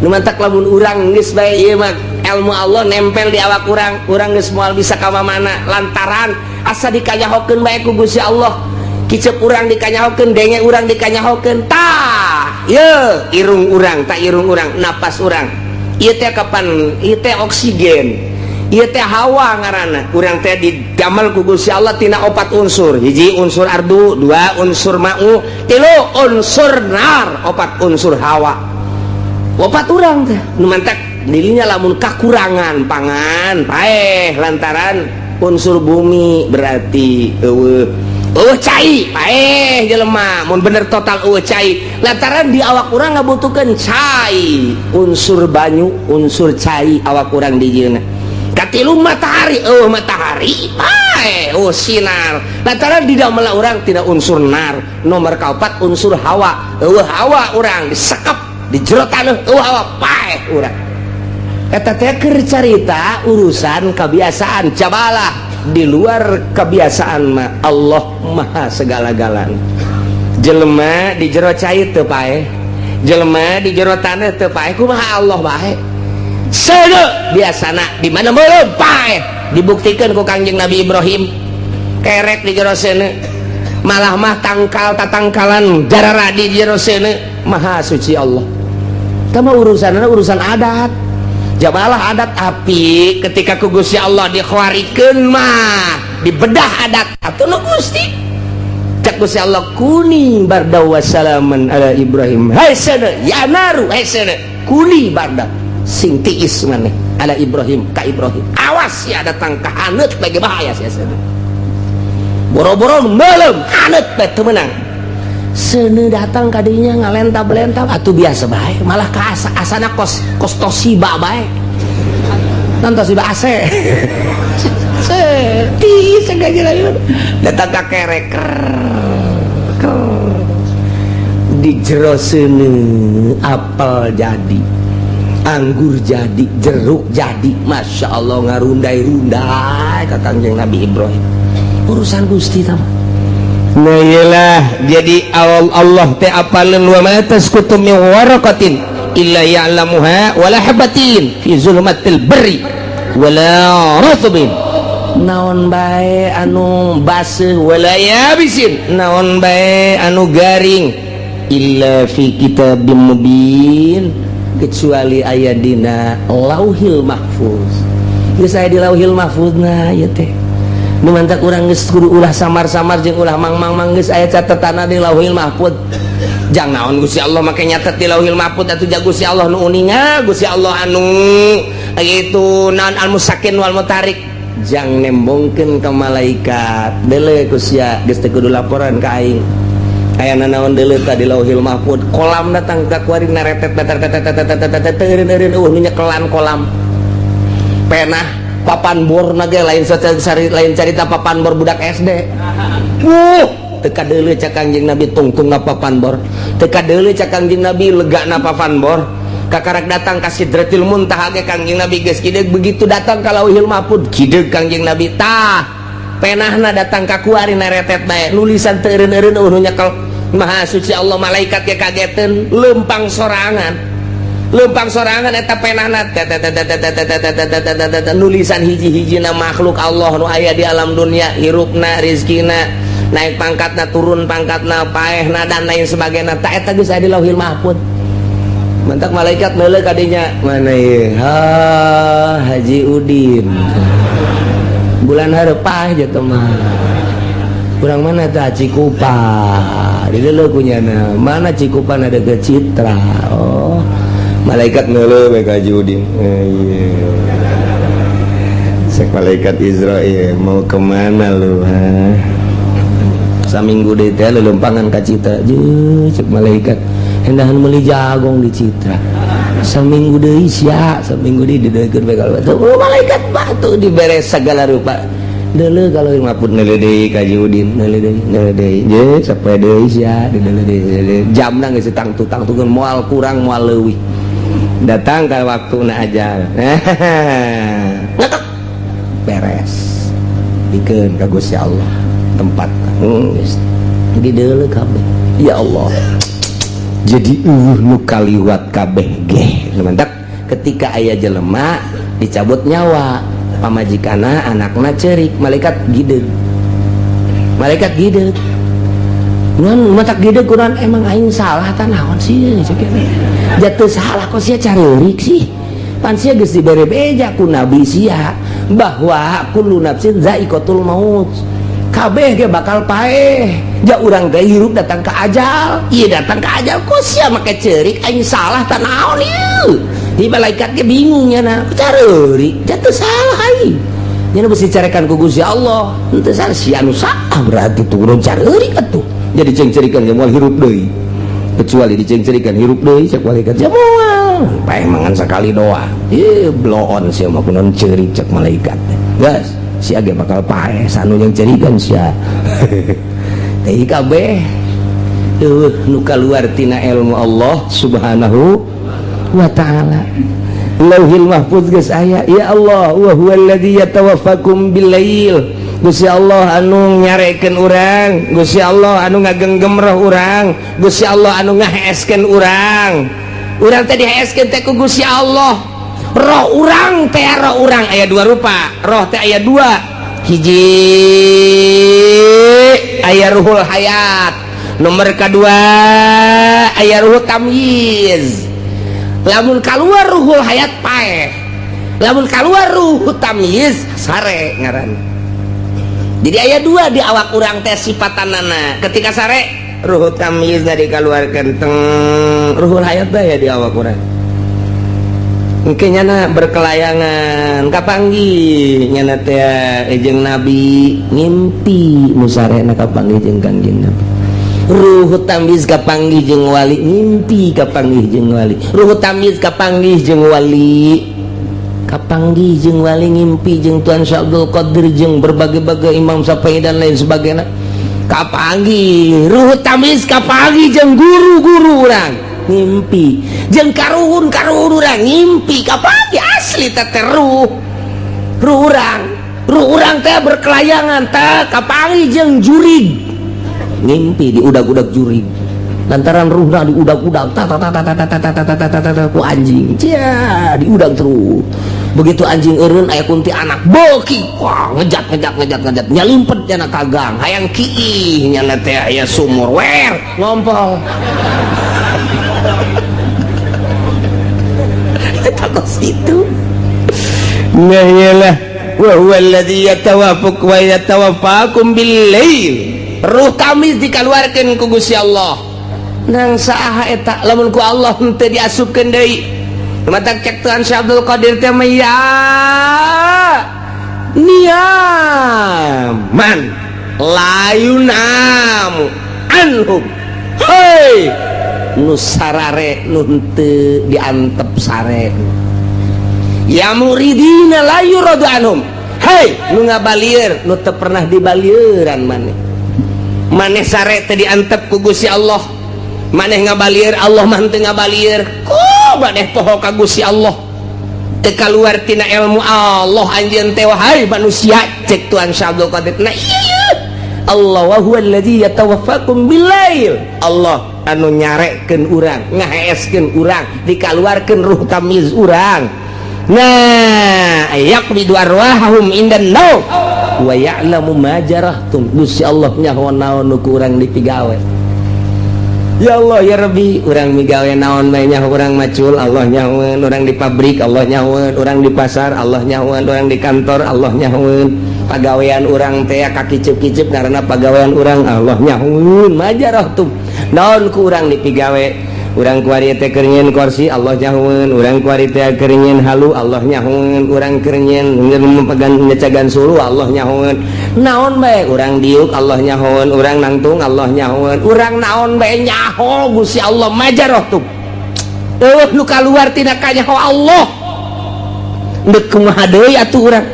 nu mantak lamun urang geus bae ieu mah ilmu Allah nempel di awak urang geus moal bisa ka mana lantaran asa dikanyahokeun bae ku Gusti Allah kicep urang dikanyahokeun denge urang dikanyahokeun tah ieu irung urang tak irung urang napas urang ieu teh kapan ieu teh oksigen ieu teh hawa ngaranna urang teh didamel ku Gusti Allah tina opat unsur hiji unsur ardu dua unsur ma'u tilu unsur nar opat unsur hawa opat urang teh nu mantak dirinya lamun kakurangan pangan paeh lantaran unsur bumi berarti eueuh cai paeh jelema mun bener total eueuh cai lantaran di awak urang ngabutuhkeun cai unsur banyu unsur cai awak urang di dieuna katilu matahari matahari sinar lantaran di dalam urang tina unsur nar nomor kaopat unsur hawa hawa urang disekep di jero taneuh hawa paeh urang eta teh keur carita urusan kebiasaan cabalah di luar kebiasaan mah Allah maha segala-galana jelema di jero cai teu paeh jelema di jero taneuh teu paeh kumaha Allah bae seudeuh biasana di mana meuleum paeh dibuktikan ku Kangjeng Nabi Ibrahim kerek di jero seuneu malah mah tangkal tatangkalan darara di jero seuneu maha suci Allah tama urusanna urusan adat Jabalah adat api ketika ku Gusti Allah dikhawarikeun mah dibedah adat atuh Gusti cak Gusti Allah kuni barda wa salaman ala Ibrahim hai sana ya naru hai sana kuni barda sing tiis maneh ala Ibrahim ka Ibrahim awas ya datang ka haneut bagi bahaya sia sana boro-boro meulem haneut teh teu meunang seuneu datang ka dinya ngalenta-belenta atuh biasa bae malah ka asana kos Toshiba bae non Toshiba AC ti segala datang ka kerek di jero seuneu apel jadi anggur jadi jeruk jadi Masya Allah ngarundai-rundai ka Kangjeng Nabi Ibrahim urusan Gusti tah. Nah iyalah jadi Allah teh apaleun wa ma tasqutu min waraqatin illa ya'lamuha wala habatin fi zulumatil barri wala ratbin naon bae anu baseuh wala yabisin naon bae anu garing illa fi kitabim mubin kecuali aya dina lauhil mahfuz geus aya di lauhil mahfuzna ieu teh nu mantak urang geus kudu ulah samar-samar jeung ulah mang-mang geus aya catetana di lauhil mahfuz jang naon Gusti Allah make nyatet di lauhil mahfuz atuh ja Gusti Allah nu uninga Gusti Allah anu itu naon al musakin wal mutarik jang nembongkeun ka malaikat deuleu sia geus teu kudu laporan ka aing ayana naon deuleu tah di lauhil mahfuz kolam datang ka kuari naretet teureun-eureun nu nyekelan kolam penah papan bor nage lain cerita papan bor budak SD teka deuleu cak Kangjeng Nabi tungtungna papan bor teka deuleu cak Kangjeng Nabi legana papan bor kakarak datang ka Sidratil Muntaha ge Kangjeng Nabi geus kideug begitu datang ka Lauhil Mahfuz kideug Kangjeng Nabi tah penahna datang ka kuari naretet bae nulisan teureun-eureun nu nyekel Maha Suci Allah malaikat ge kageteun lempang sorangan eta penahna nulisan hiji-hijina makhluk Allah nu aya di alam dunia hirupna rizkina naik pangkatna turun pangkatna paehna dan lain sebagainya tak eta geus aya di Lauhil Mahfuz mantak malaikat meuleuh ka dinya mana ieu Haji Udin bulan hareupah jatuh mah kurang mana tah Cikupa di dieu kunyana mana Cikupa ada ke Citra oh malaikat ngeuleuh bae ka Haji Udin sek malaikat Israil mau kemana lu saminggu deui teh lelempangan ka Citra cek malaikat hendahan meuli jagong di Citra saminggu deui sia saminggu deui dideukkeun bae ka oh malaikat batu diberes segala rupa deuleu kalau Mahfuz neuleuh deui ka Haji Udin neuleuh deui je sapoe deui sia deuleuh deui jamna geus tangtu-tangtukeun moal kurang moal leuwih datang ke waktu na ajal beres dikeun ka Gusti Allah tempat di deuleu kabeh ya Allah jadi nu kaliwat kabeh ge mantap ketika aya jelema dicabut nyawa pamajikana anakna ceurik malaikat gideug nuan matak gideug kunaon emang aing salah tah naon sih jatuh salah kok sia careurik sih pan sia geus dibere beja ku nabi sia bahwa kullu nafsin za'iqatul maut kabeh ge bakal paeh ja urang teh hirup datang ka ajal ieu datang ka ajal kok sia make ceurik aing salah tah naon ieu di malaikat ge bingung nya na careurik jatuh salah aing nya mesti carekan ku Gusti Allah henteu salah sia anu saah berarti turun careurik atuh jadi cengcerikan jamual hirup deui kecuali dicengcerikan hirup deui cek malaikat jamual paeh mangan sakali doang ieu blow on sia mah kunaon ceurik cek malaikat gas sia ge bakal paeh sanu yang cerikan sia teh kabeh nu kaluar tina ilmu Allah Subhanahu wa taala Lauhil Mahfuz geus aya ya Allah wa huwallazi yatawaffakum billail Gusti Allah anu nyarekeun urang Gusti Allah anu ngagenggem roh urang Gusti Allah anu ngaheeskeun urang teh diheeskeun teh ku Gusti Allah roh urang teh roh urang aya dua rupa roh teh aya dua hiji aya ruhul hayat nomor kedua aya ruhul tamyiz lamun kaluar ruhul hayat paeh lamun keluar ruh tamyiz sare ngaran. Jadi aya dua di awak urang teh sifatanana. Ketika sare ruh tamyiz dari keluarkan teng ruhul hayat ya di awak urang. Engke nyana berkelayangan kapanggih nyana teh jeung Nabi ngimpi nu sarena kapanggih jeung Kangjeng Nabi. Ruh tamyiz kapanggih jeung wali ngimpi kapanggih jeung wali. Ruh tamyiz kapanggih jeung wali. Kapanggih jeung wali ngimpi jeung Tuan Syekh Abdul Qadir jeung berbagai-bagai Imam Syafi'i dan lain sebagainya. Kapanggih ruh tamyiz kapanggih jeung guru-guru urang ngimpi jeung karuhun-karuhun urang ngimpi kapanggih asli teh ruh urang teh berkelayangan teh kapanggih jeung jurig ngimpi di udag-udag jurig lantaran ruhna di udag-udag ku anjing cia di udag terus. Begitu anjing eureun aya kunti anak beuki wah ngejat nyalimpet cenah kagang hayang kiih nyana teh aya sumur wer ngompol takut situ ngayalah wa huwa alladzi yatawaffakum bil-lail. Ruh tamyiz dikeluarkeun ku Gusti Allah nang saha eta lamun ku Allah henteu diasupkeun deui. Matak cek Tuhan Syekh Abdul Qadir teh ya niaman layunam anhum hei nu sarare nu henteu diantep sare ya muridina la yuradu anhum hei nu ngabalieur nu teu pernah dibalieuran maneh sare teh diantep ku Gusti Allah maneh ngabalieur Allah mah henteu ngabalieur maneh poho ka Gusti Allah teu kaluar tina ilmu Allah anjeun teh wahai manusia cek Tuhan Syekh Abdul Qadir. Nah iya Allah wa huwa alladzi yatawaffakum bil-lail. Allah anu nyarekeun urang ngaheeskeun urang dikaluarkeun ruh tamyiz urang. Nah yaqbidu arwahahum indan naum wa ya'lamu ma jarahtum. Gusti Allah nyaho naon nu ku urang dipigawe. Ya Allah ya Rabbi urang migawe naon bae nyaho urang macul Allah nyahoeun urang di pabrik Allah nyahoeun urang di pasar Allah nyahoeun urang di kantor Allah nyahoeun pagawean urang teh ka kicep-kicep karena pagawean urang Allah nyahoeun majarah tuh naon ku urang dipigawe urang kuari teh keur nyieun kursi Allah nyahoeun urang kuari teh keur nyieun halu Allah nyahoeun urang keur nyieun mepegan nyecagan sulu Allah nyahoeun naon bae urang diuk Allah nyahoeun urang nangtung Allah nyahoeun urang naon bae nyaho Gusti Allah majarah tuh nu kaluar tina ka nyaho Allah deuk kumaha deui atuh urang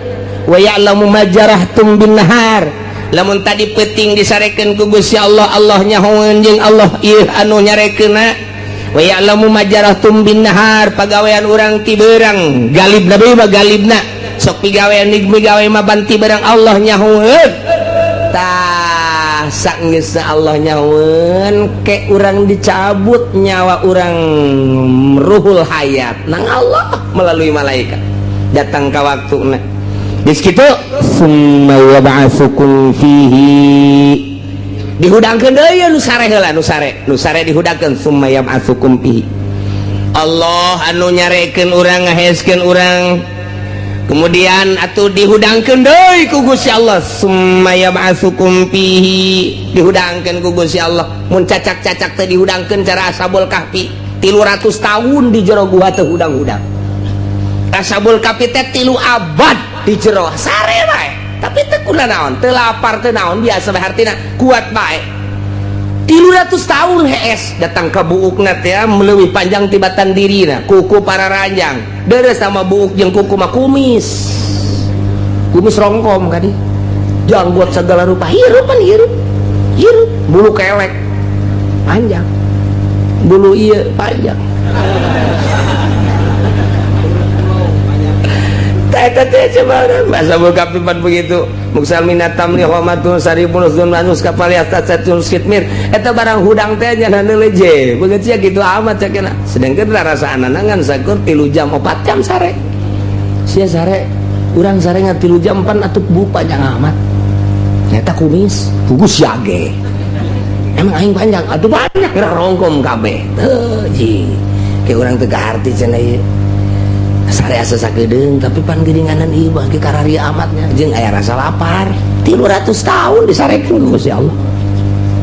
wa ya'lamu majarahtum bin nahar lamun tadi peuting disarekeun ku Gusti Allah Allah nyahoeun jeung Allah ieu anu nyarekeunna wa ya'lamu majarahtum bin nahar pagawean urang ti beurang galibna bae galibna sok pigawean migawe mah banti barang Allah nyahoeun tah saenggeusna Allah nyahoeun ke urang dicabut nyawa urang ruhul hayat nang Allah melalui malaikat datang ka waktuna geus kitu summa yab'atsukum fihi dihudangkeun deui nu sare heula nu sare dihudangkeun summa yab'atsukum fihi Allah anu nyarekeun urang ngaheeskeun urang kemudian atuh dihudangkeun deui ku Gusti Allah summa yab'atsukum fihi dihudangkeun ku Gusti Allah mun cacak-cacak teh dihudangkeun cara Ashabul Kahfi 300 tahun di jero gua teh hudang-hudang Ashabul Kahfi teh 3 abad di jero sare bae tapi teu kuna naon teu lapar teu naon biasa bae hartina kuat bae 300 tahun hees datang ke buukna teh meleuwih panjang tibatan dirina kuku para ranjang deres sama buuk jeung kuku mah kumis rongkom kadi janggot segala rupa hirup bulu kelek panjang bulu ieu panjang teh coba bahasa bukapipan begitu muksal minatam li homatun saribun uzun manus kapal atas satun skitmir eta barang hudang teh nya leje begitu ya gitu amat cakena sedangkan rasa ananangan sakur 3 jam 4 jam sare sia sare urang sare ngan 3 jam 4 atuh bu panjang amat eta kumis pugus yage emang aing panjang atuh banyak rongkom kabeh teu ji ke urang teu kaharti cenah ieu sare asa sakedeung tapi pan geuninganan ieu bagi karari amatnya jeung aya rasa lapar 300 tahun disarekeun ku Gusti Allah.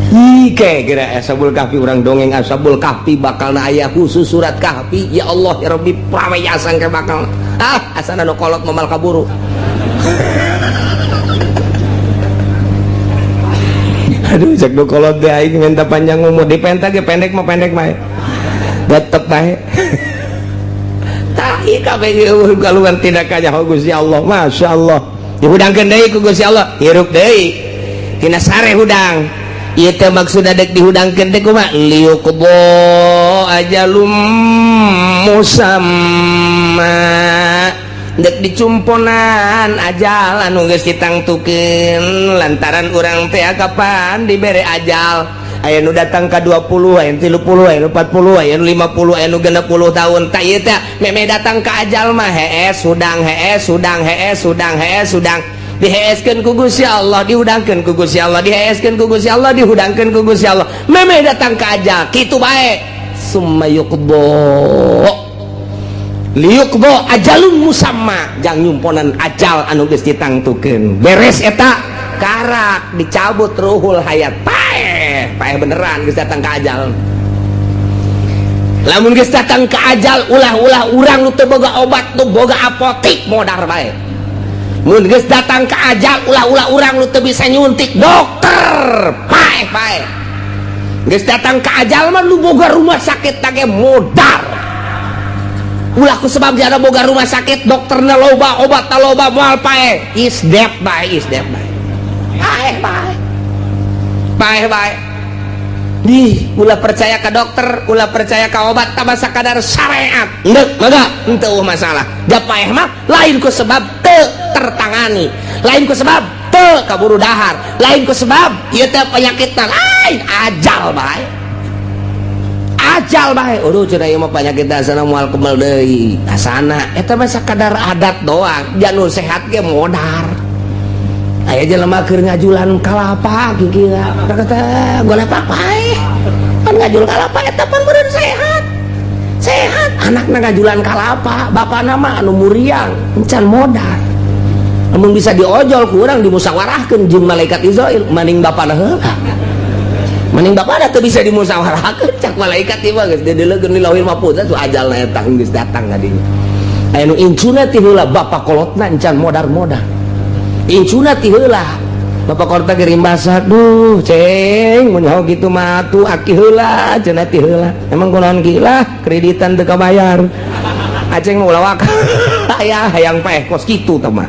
Ike kira Ashabul Kahfi urang dongeng Ashabul Kahfi bakalna aya khusus surat Kahfi. Ya Allah ya Rabbi praweyasan ke bakal asana nu kolot mamal kaburu. Aduh cek nu kolot teh aing minta panjang umur dipenta ge pendek mah tetep bae. Tah ieu kabeh kaluan tindakannya Gusti Allah. Masyaallah. Dihudangkeun deui ku Gusti Allah, hirup deui. Tina sare hudang. Ieu teh maksudna dek dihudangkeun teh kumaha? Liuqbo ajalum musamma. Dek dicumponan ajal anu geus ditangtukeun lantaran urang teh kapan dibere ajal. Aya nu datang ka 20, aya nu 30, aya nu 40, aya nu 50, aya nu 60 tahun. Tah ieu teh meme datang ka ajal mah hees hudang diheeskeun ku Gusti Allah, dihudangkeun ku Gusti Allah, diheeskeun ku Gusti Allah, dihudangkeun ku Gusti Allah. Meme datang ka ajal kitu bae. Summa yuqdo liyuqdo ajalun musamma, jang nyumponan ajal anu geus ditangtukeun. Beres eta karak dicabut ruhul hayat. Paeh beneran geus datang ka ajal. Lamun geus datang ka ajal ulah-ulah urang nu teu boga obat, nu boga apotik modar bae. Mun geus datang ka ajal ulah-ulah urang nu teu bisa nyuntik dokter. Paeh geus datang ka ajal mah nu boga rumah sakit tage modar. Ulah ku sebab jana boga rumah sakit dokterna loba obatna loba moal paeh. Is dead bae. Paeh bae. Di ulah percaya ke dokter, ulah percaya ke obat tambah sakadar syariat. Endeuh mangga henteu masalah. Da paeh mah lain ku sebab teu tertangani, lain ku sebab teu kaburu dahar, lain ku sebab ieu teh penyakitna lain ajal bae. Ajal bae. Aduh cenah ieu mah penyakit asana moal kemel deui. Asana eta mah sakadar adat doang, janur sehat ge modar. Aya jelema keur ngajulan kalapa kira kata golepak bae. Pan ngajul kalapa eta pan beureun sehat. Anakna ngajulan kalapa, bapana mah anu muriang, encan modal. Namun bisa diojol ku urang dimusawarahkeun jeung malaikat Israil, maning bapana heula. Maning bapana teu bisa dimusawarahkeun, cak malaikat ieu mah geus dideuleukeun di lauhil mahfuz atuh ajalna eta geus datang ka dinya. Aya nu incuna ti heula bapa kolotna encan modar-modar. Incuna ti heula bapak korta kirim basah, duh ceng mun nyaho kitu mah atuh aki heula cenah ti heula. Emang kunaon gila kreditan teu kabayar. Aceng mah ulah waka. Aya hayang paeh kos kitu teh mah.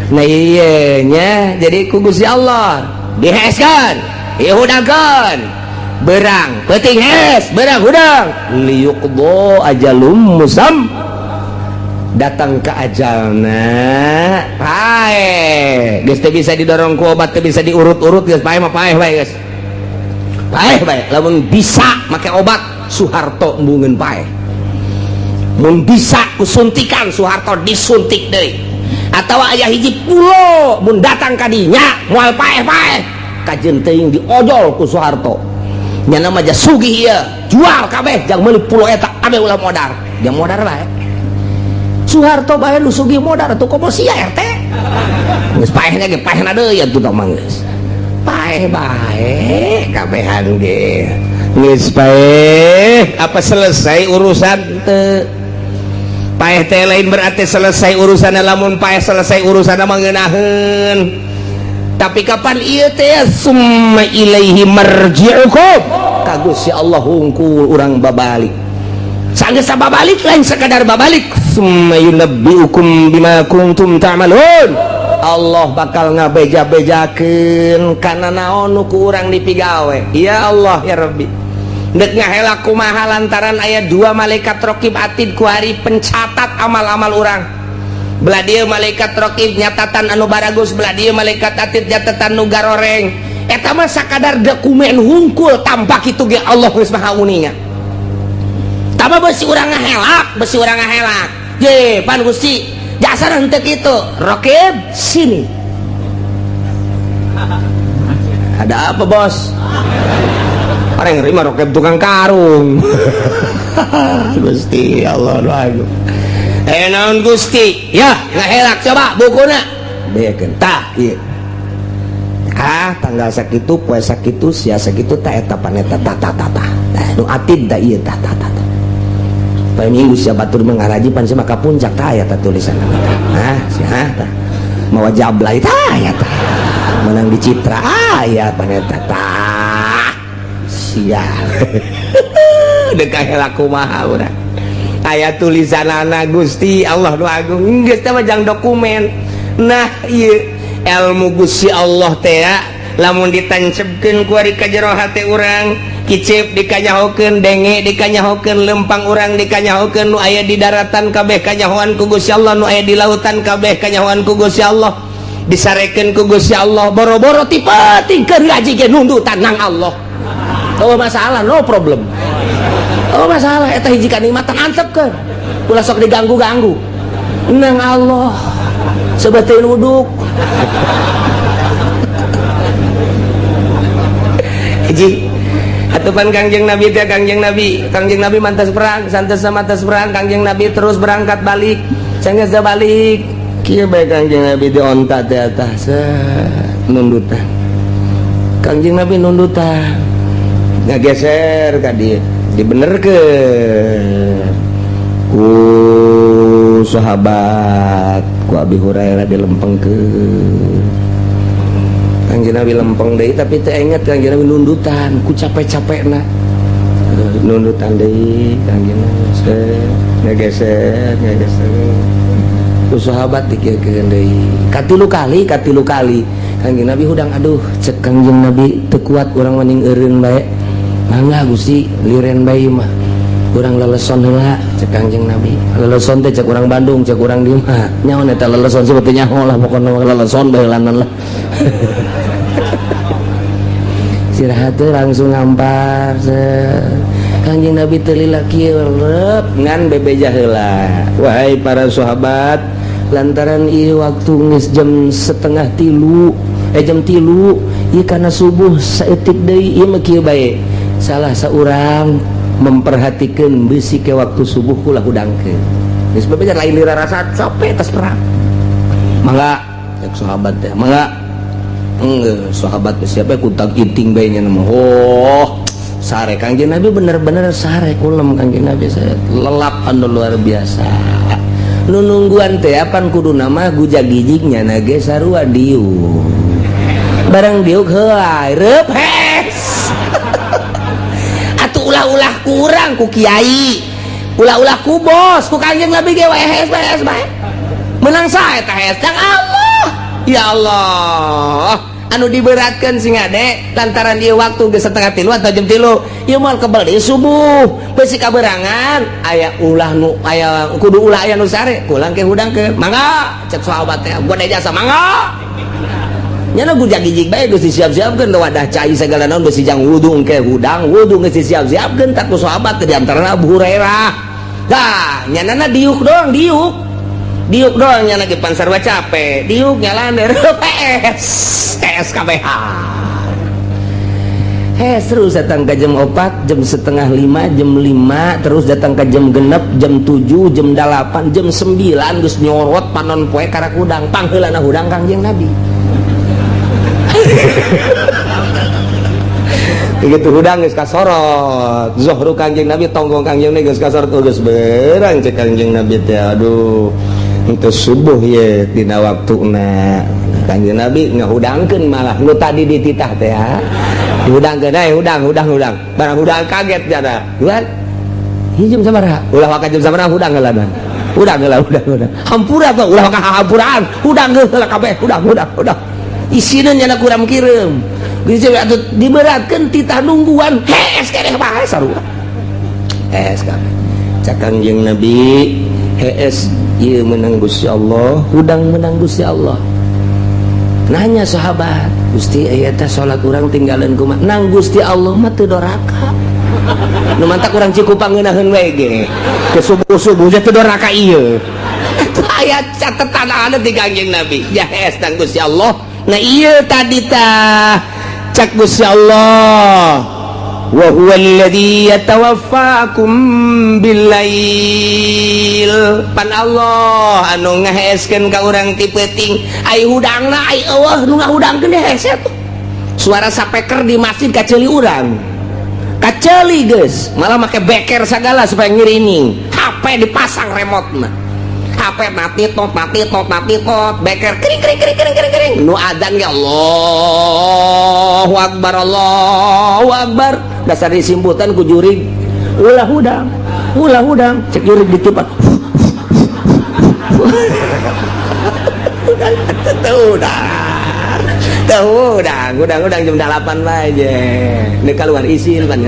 Nah ieu nya jadi ku Gusti Allah diheeskeun, dihudangkeun. Berang peuting hees, berang hudang. Liyuqdo ajalum musam. Datang ke ajalna paeh geus teu bisa didorong ku obat, teu bisa diurut-urut geus paeh mah paeh bae geus. Paeh bae lamun bisa make obat Soeharto embungeun paeh. Mun bisa ku suntikan Soeharto disuntik deui. Atawa aya hiji pulo mun datang ka dinya moal paeh-paeh kajeun teuing diojol ku Soeharto. Nya nama ja sugih ieu, jual kabeh jang meuli pulo eta kabeh ulah modar. Jang modar bae. Soeharto bae nu sugih modar atuh komo sia RT. Geus paehna ge paehna deui atuh tah mah geus. Paeh bae kabehan ge. Geus paeh apa selesai urusan teu. Paeh teh lain berarti selesai urusan, lamun paeh selesai urusan mah ngeunaheun. Tapi kapan ieu teh summa ilaihi marji'ukum ka Gusti Allah hungkul urang babalik. Sanggeus babalik lain sekadar babalik. Summa yunabbi'ukum bima kuntum ta'malun. Allah bakal ngabeja-bejakeun kana naon nu ku urang dipigawe. Ya Allah ya Rabbi. Dek ngahela kumaha lantaran aya dua malaikat raqib atid ku hari pencatat amal-amal urang. Belah dieu malaikat raqib nyatatan anu baragus, belah dieu malaikat atid nyatatan nu garoreng. Eta mah sakadar dokumen hungkul tanpa kitu ge Allah geus maha uninya. Tama besi urang ngahelak. Ye, pan Gusti, jasa henteu kitu. Raqib sini. Ada apa, Bos? Orang nerima raqib tukang karung. Gusti Allah doaku. naon Gusti ya ngahelak coba bukuna bekeun tah ieu tanggal sakitu poe sakitu sia sakitu tah eta paneta tah nu atid da ieu tah poe minggu sia batur mangaraji pan sia maka puncak tah aya tah tulisan sia tah mawa jablay tah aya tah menang di Citra aya paneta tah sia deuk kahelak kumaha urang aya tulisanana Gusti Allah nu agung geus teh jang dokumen nah ieu ilmu Gusti Allah teh lamun ditancebkeun ku ari ka jero hate urang kicip dikanyahokeun denge dikanyahokeun lempang urang dikanyahokeun nu aya di daratan kabeh kanyahoan ku Gusti Allah nu aya di lautan kabeh kanyahoan ku Gusti Allah disarekeun ku Gusti Allah boro-boro ti pentingkeun ngaji ge nundutan nang Allah oh masalah no problem oh masalah eta hiji kanikmatan antepkeun ulah sok diganggu-ganggu nang Allah sebateun wuduk hiji atupan Kangjeng Nabi teh Kangjeng Nabi mantas perang santes mantas perang Kangjeng Nabi terus berangkat balik sanggeus balik kieu bae Kangjeng Nabi di onta teh atas nundutan Kangjeng Nabi nundutan ngageser ka dieu dibenerkeun ku sahabat ku Abi Hurairah dilempengkeun Kangjeng Nabi lempeng deui tapi teu inget Kangjeng Nabi nundutan ku capek-capekna nundutan deui Kangjeng Nabi ngageser ku sahabat dikeukeun deui katilu kali Kangjeng Nabi hudang aduh cek Kangjeng Nabi teu kuat urang mending eureun bae mangga Gusti liren bae mah urang leleson heula cek Kangjeng Nabi leleson teh cek urang Bandung cek urang dieu mah nyaon eta leleson seperti nyaho lah pokona leleson bae lanan lah istirahat teh langsung ngampar Kangjeng Nabi teu lila kieu rep ngan bebeja heula wahai para sahabat lantaran ieu waktu geus jam 2:30 jam 3 ieu kana subuh saeutik deui ieu mah kieu bae salah saurang memperhatikan besi ke waktu subuh kula hudangkeun geus bebeja lain lira rasa capek tas perang mangga cek sahabat teh mangga sahabat siapa kutang iting bae nya mah oh sare Kangjeng Nabi bener-bener sare kulem Kangjeng Nabi saya lelap anu luar biasa nu nungguan teh apan kudu nama gujag-gijignya na ge sarua diuk barang diuk heula reup hes atuh ulah-ulah kurang ku kiai ulah-ulah ku bos ku Kangjeng Nabi ge hes bae menang sae tah hes Kang Allah ya Allah anu diberatkeun sing ade lantaran ieu waktu geus 2:30 atau jam 3 ieu moal kebal deui subuh besi kaberangan aya ulah nu aya kudu ulah aya nu sare kulang ke hudangkeun mangga cek sahabat teh gua da jasa mangga nyana gujag-gijig bae geus disiap-siapkeun wadah cai segala naon geus dijang wudu engke hudang wudu geus disiap-siapkeun tak ku sahabat teh di antarana Abu Hurairah dah nyanana diuk doang diuk doang nyana ge pan sarua capek diuk nyalan PS KBH terus datang ke jam 4 jam 4:30 jam 5 terus datang ke jam genep jam 7 jam 8 jam 9 geus nyorot panon poe karak hudang pangheulana hudang Kangjeng Nabi begitu hudang geus kasorot zuhru Kangjeng Nabi tonggong Kangjeng Nabi geus kasorot geus berang cek Kangjeng Nabi teh aduh itu subuh ye dina waktuna Kangjeng Nabi ngahudangkeun malah nu tadi dititah teh ya dihudangkeun hudang barang hudang kaget jana duan hijum sabaraha ulah waka jam sabaraha hudang heula hampura tuh ulah waka hampuraan hudang heula kabeh hudang isina nyana kurang kireum geus atuh diberatkeun titah nungguan hees keneh bae sarua hees kabeh cak Kangjeng Nabi hees ieu menang Gusti Allah hudang menang Gusti Allah nanya sahabat Gusti aya teh salat urang tinggalan kumaha nang Gusti Allah mah teu doraka nu mantak urang Cikupang ngeunaheun we ge ke subuh-subuh teh teu doraka ieu aya catetan anu ti Kangjeng Nabi jahes nang Gusti Allah nah ieu tadi tah cak Gusti Allah wa huwa alladzi yatawaffakum billail. Pan Allah anu ngaheeskeun ka urang ti peuting ai hudangna ai eueuh nu ngahudangkeun hese tuh suara sapeker di masjid kaceuli urang kaceuli geus malah make beker sagala supaya ngirining HP dipasang remote na HP natitot beker kering nu adzan ya Allahu akbar dasar disimputan ku jurig ulah hudang cek jurig ditiupan udang jam 8 aja ini keluar izin kan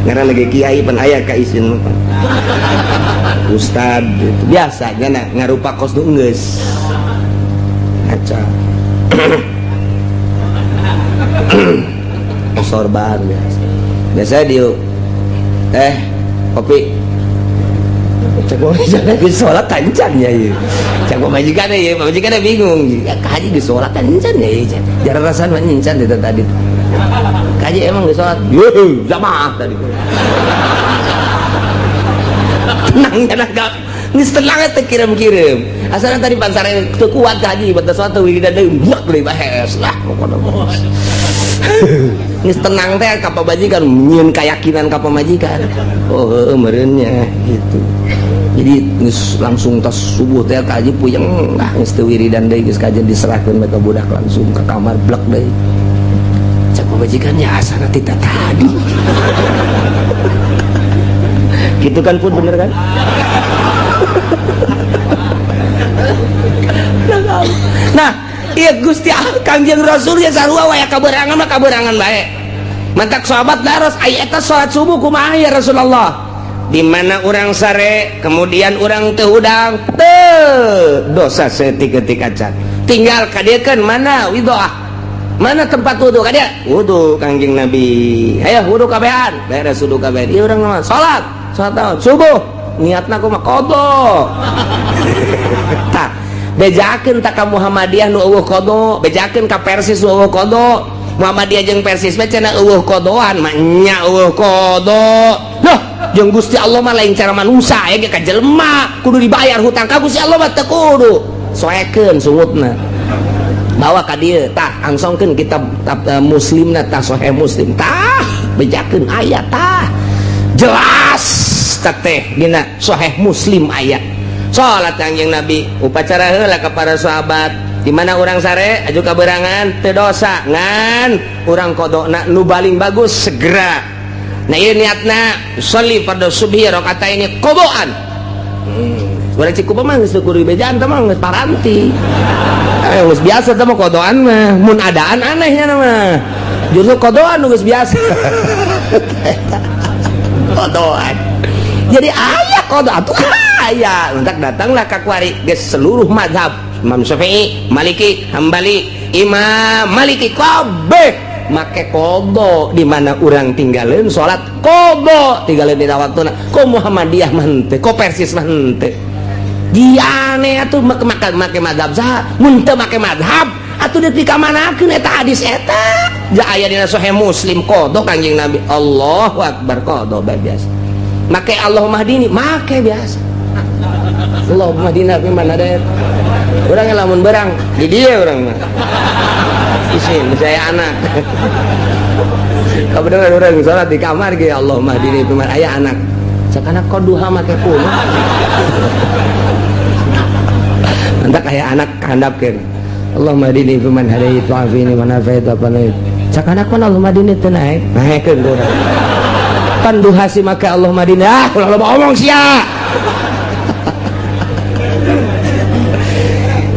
karena lagi kiai pan aya ka izin ustad gitu. Biasanya ngarupa kos nu geus ngaca sorban biasa dia kopi cek majikan lagi sholat kancan ya cek majikan ya majikan bingung kaji di sholat kancan ya jarang rasan mancan itu tadi kaji emang di sholat jamaah tadi tenang jangan ngis tenang teh kirim asalnya tadi pansare teu kuat kaji batas sholat wiridan deui blek deui bahes lah pokona ngis tenang teh ka pamajikan nyieun keyakinan ka pamajikan meureunnya gitu. Jadi langsung tas subuh teh kaji puyeng geus teu wiridan deui geus kajian diserahkeun ka budak langsung ke kamar blek deui cak pamajikannya asana tita tadi gitu kan pun bener kan nah iya Gusti Kangjeng Rasul ya sarua waya kaberangan mah kaberangan bae mantak sahabat daros aya eta salat subuh kumaha ya Rasulullah di mana orang sare kemudian orang teu hudang teu dosa setik-etik acan tinggal kadiekeun mana widoah mana tempat wudu kadia wudu Kangjeng Nabi aya wudu kabehan beres wudu kabehan ieu urang mah salat naon subuh niatna kumaha qada tah bejakeun ta ka Muhammadiyah nu eueuh qada bejakeun ka Persis nu eueuh qada Muhammadiyah jeung Persis mah cenah eueuh qadaan mah nya eueuh qada loh jeung Gusti Allah mah lain cara manusia aya ge ka jelema kudu dibayar hutang ka Gusti Allah mah teu kudu soekeun sungutna bawa ka dieu tah angsongkeun kitab muslimna tah sahih muslim tah bejakeun aya tah jelas teh dina sahih muslim aya salat Kangjeng Nabi upacara heula ka para sahabat di mana orang sare aju kaberangan teu dosa ngan urang qodona nu baling bagus segera. Nah ieu niatna sholli fardhu subhi rakaataini qadaan urang cikupa mah geus teu kudu bejaan teh mah geus paranti geus biasa teh mah qadaan mah mun adaan anehnya mah justru qadaan geus biasa qadaan jadi ayah qada atuh aya entak datanglah ka kuari geus seluruh mazhab Imam Syafi'i, Maliki, Hambali, Imam Maliki kabeh make qada di mana urang tinggalin salat qada tinggalin dina waktuna ko Muhammadiyah mah henteu ko Persis mah henteu diane atuh make mazhab saha mun teu make mazhab atuh deuk dikamanakeun eta hadis eta ja aya dina sahih Muslim qada Kangjeng Nabi Allahu akbar qada biasa make Allahumma hdini make biasa Allahumma hdina fi man hadayt urang lamun berang di dieu urang mah isin saya anak kabeneran urang salat di kamar ge Allahumma hdini fi man aya anak sakana qaduha make pun antak aya anak handapkeun Allahumma hdini fi man hadayt wa afini man afait wa qanait sakana kon Allahumma hdini teu naekeun urang pan duha si make Allahumma hdini ulah loba omong sia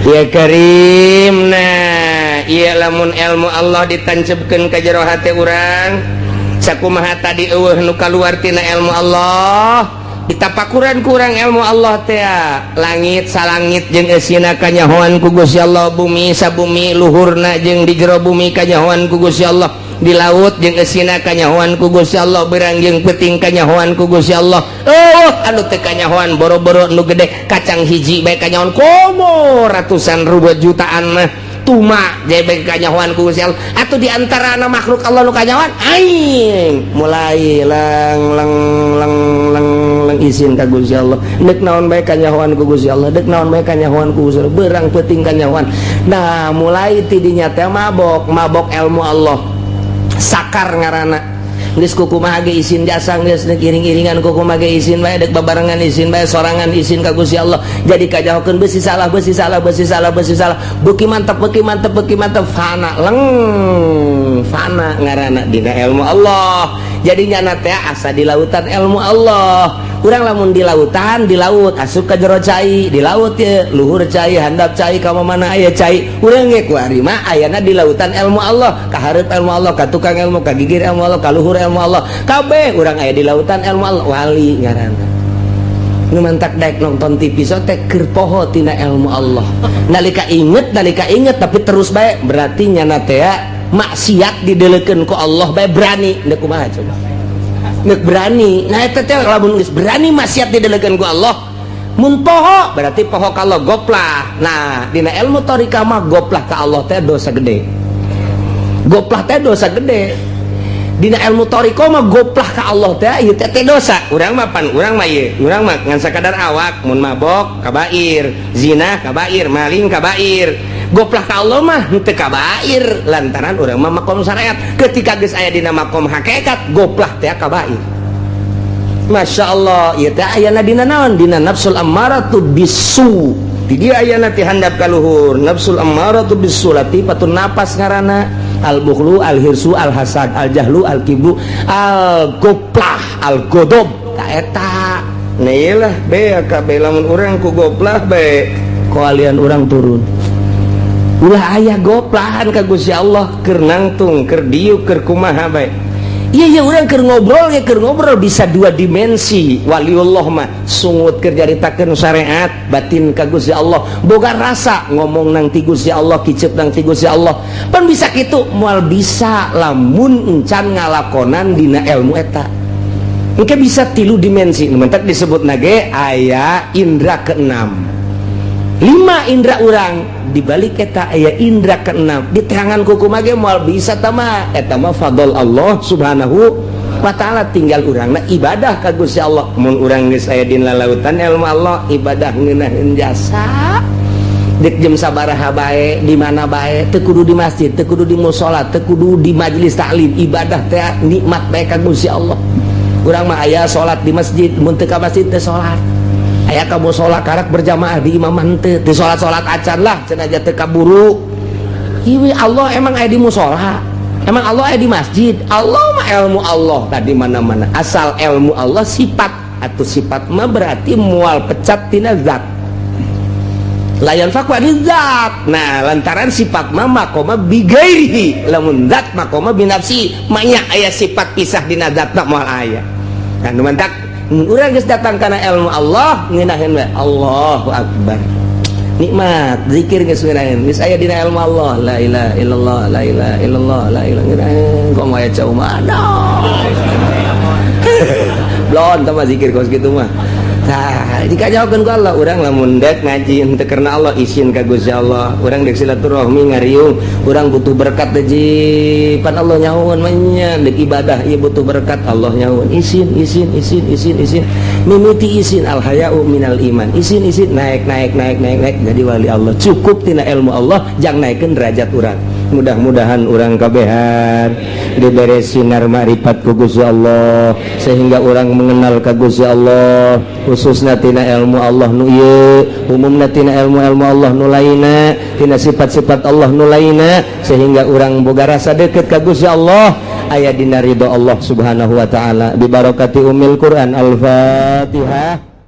ya karim. Nah iya lamun ilmu Allah ditancapkeun ka jero hati urang sakumaha tadi eueuh nu kaluar tina ilmu Allah ditapakuran ku urang ilmu Allah teh langit salangit jeung eusina kanyahoan ku Gusti Allah bumi sabumi luhurna jeung di jero bumi kanyahoan ku Gusti Allah di laut jeung eusina kanyahoan ku Gusti Allah berang jeung peuting kanyahoan ku Gusti Allah anu teu kanyahoan boro-boro nu gede kacang hiji bae kanyahoan komo ratusan ribu jutaan mah tuma jebek kanyahoan ku Gusti Allah atuh di antara anak makhluk Allah nu kanyahoan aing mulai lang izin ka Gusti Allah deuk naon bae kanyahoan ku Gusti Allah deuk naon bae kanyahoan ku Gusti Allah beurang peuting kanyahoan nah mulai tidinya teh mabok ilmu Allah sakar ngaranna geus kukumaha ge izin jasa geus iring-iringan kukumaha ge izin bae deuk babarengan izin bae sorangan izin ka Gusti Allah jadi kajahokeun beusi salah beuki mantep fana ngaranna dina ilmu Allah jadi nyana teh asa di lautan ilmu Allah urang lamun di lautan di laut asup ka jero cai di laut ya luhur cai handap cai ka mana aya cai urang ge kuari mah ayana di lautan ilmu Allah ka hareup ilmu Allah ka tukang ilmu ka gigir ilmu Allah ka luhur ilmu Allah kabeh urang aya di lautan ilmu Allah wali ngaranna nu mantak daek nonton TV so teh keur poho tina ilmu Allah nalika inget tapi terus bae berarti nyana teh maksiat didelekeun ku Allah bae berani da kumaha coba nek berani nah eta teh lamun geus berani maksiat didelekeun ku Allah mun poho berarti poho ka Allah goplah nah dina ilmu thariqah mah goplah ka Allah teh dosa gede dina ilmu thariqah mah goplah ka Allah teh ieu teh dosa urang mah urang mah ngan sakadar awak mun mabok kabair zina kabair maling kabair goplah ka Allah mah teu kabair lantaran urang mah makom syariat ketika geus aya dina makom hakikat goplah teh kabair Masya Allah ieu teh ayana dina naon dina nafsul ammaratu bisu di dia ayana teh handap ka luhur nafsul ammaratu bisu latifatun napas ngaranna al bukhlu al hirsu al hasad al jahlu al kibru al goplah al godob ta eta neulah be ka be lamun urang ku goplah be kalian urang turun ulah ayah goplahan ka Gusti Allah keur nangtung keur diuk keur kumaha bae iya urang keur ngobrol bisa dua dimensi waliullah mah sungut keur jaritakeun syariat batin ka Gusti Allah boga rasa ngomong nang ti Gusti Allah kicep nang ti Gusti Allah pan bisa kitu moal bisa lamun encan ngalakonan dina ilmu eta engke bisa tilu dimensi mentek disebutna ge aya indra keenam 5 indra urang dibalik eta aya indra keenam di terangan kukumaha ge moal bisa tama eta mah fadl Allah subhanahu wa ta'ala tinggal urangna ibadah ka Gusti Allah mun urang geus aya dina lautan ilmu Allah ibadah ngeunaheun jasa dek jam sabaraha bae di mana bae teu kudu di masjid teu kudu di mushola teu kudu di majelis taklim ibadah teh nikmat bae ka Gusti Allah urang mah aya salat di masjid mun teu ka masjid teu salat aya ka mushola karak berjamaah di imaman teu salat acan lah cenah aja teu kaburu ieu Allah emang aya di mushola emang Allah aya di masjid Allah mah ilmu Allah tadi mana-mana asal ilmu Allah sifat atau sifat mah berarti mual pecat tina zat layan fakwa di zat nah lantaran sifat mah makoma bigairihi lamun zat makoma binafsi manya aya sifat pisah dina zat tak moal aya kan mantak urang geus datang kana ilmu Allah ngeunaheun we Allahu akbar nikmat zikir geus ngeunaheun geus aya dina ilmu Allah la ilaha illallah la ilaha illallah la ilaha ngeunaheun kok aya cau mana blon tama zikir kos kitu mah nah dikajaokeun ku Allah urang lamun dek ngaji henteu karena Allah izin ka Gusti Allah urang dek silaturahmi ngariung urang butuh berkat deui pan Allah nyahoon mah nya dek ibadah ieu butuh berkat Allah nyahoon izin mimiti izin al haya'u minal iman izin naik jadi wali Allah cukup tina ilmu Allah jang naikeun derajat urang mudah-mudahan urang kabehan diberi sinar makrifat ku Gusti Allah sehingga orang mengenal ka Gusti Allah khususna tina ilmu Allah nu ieu umumna tina ilmu Allah nu lainna tina sifat-sifat Allah nu lainna sehingga orang boga rasa deukeut ka Gusti Allah aya dina ridho Allah subhanahu wa ta'ala bi barakati umil Quran al-Fatihah.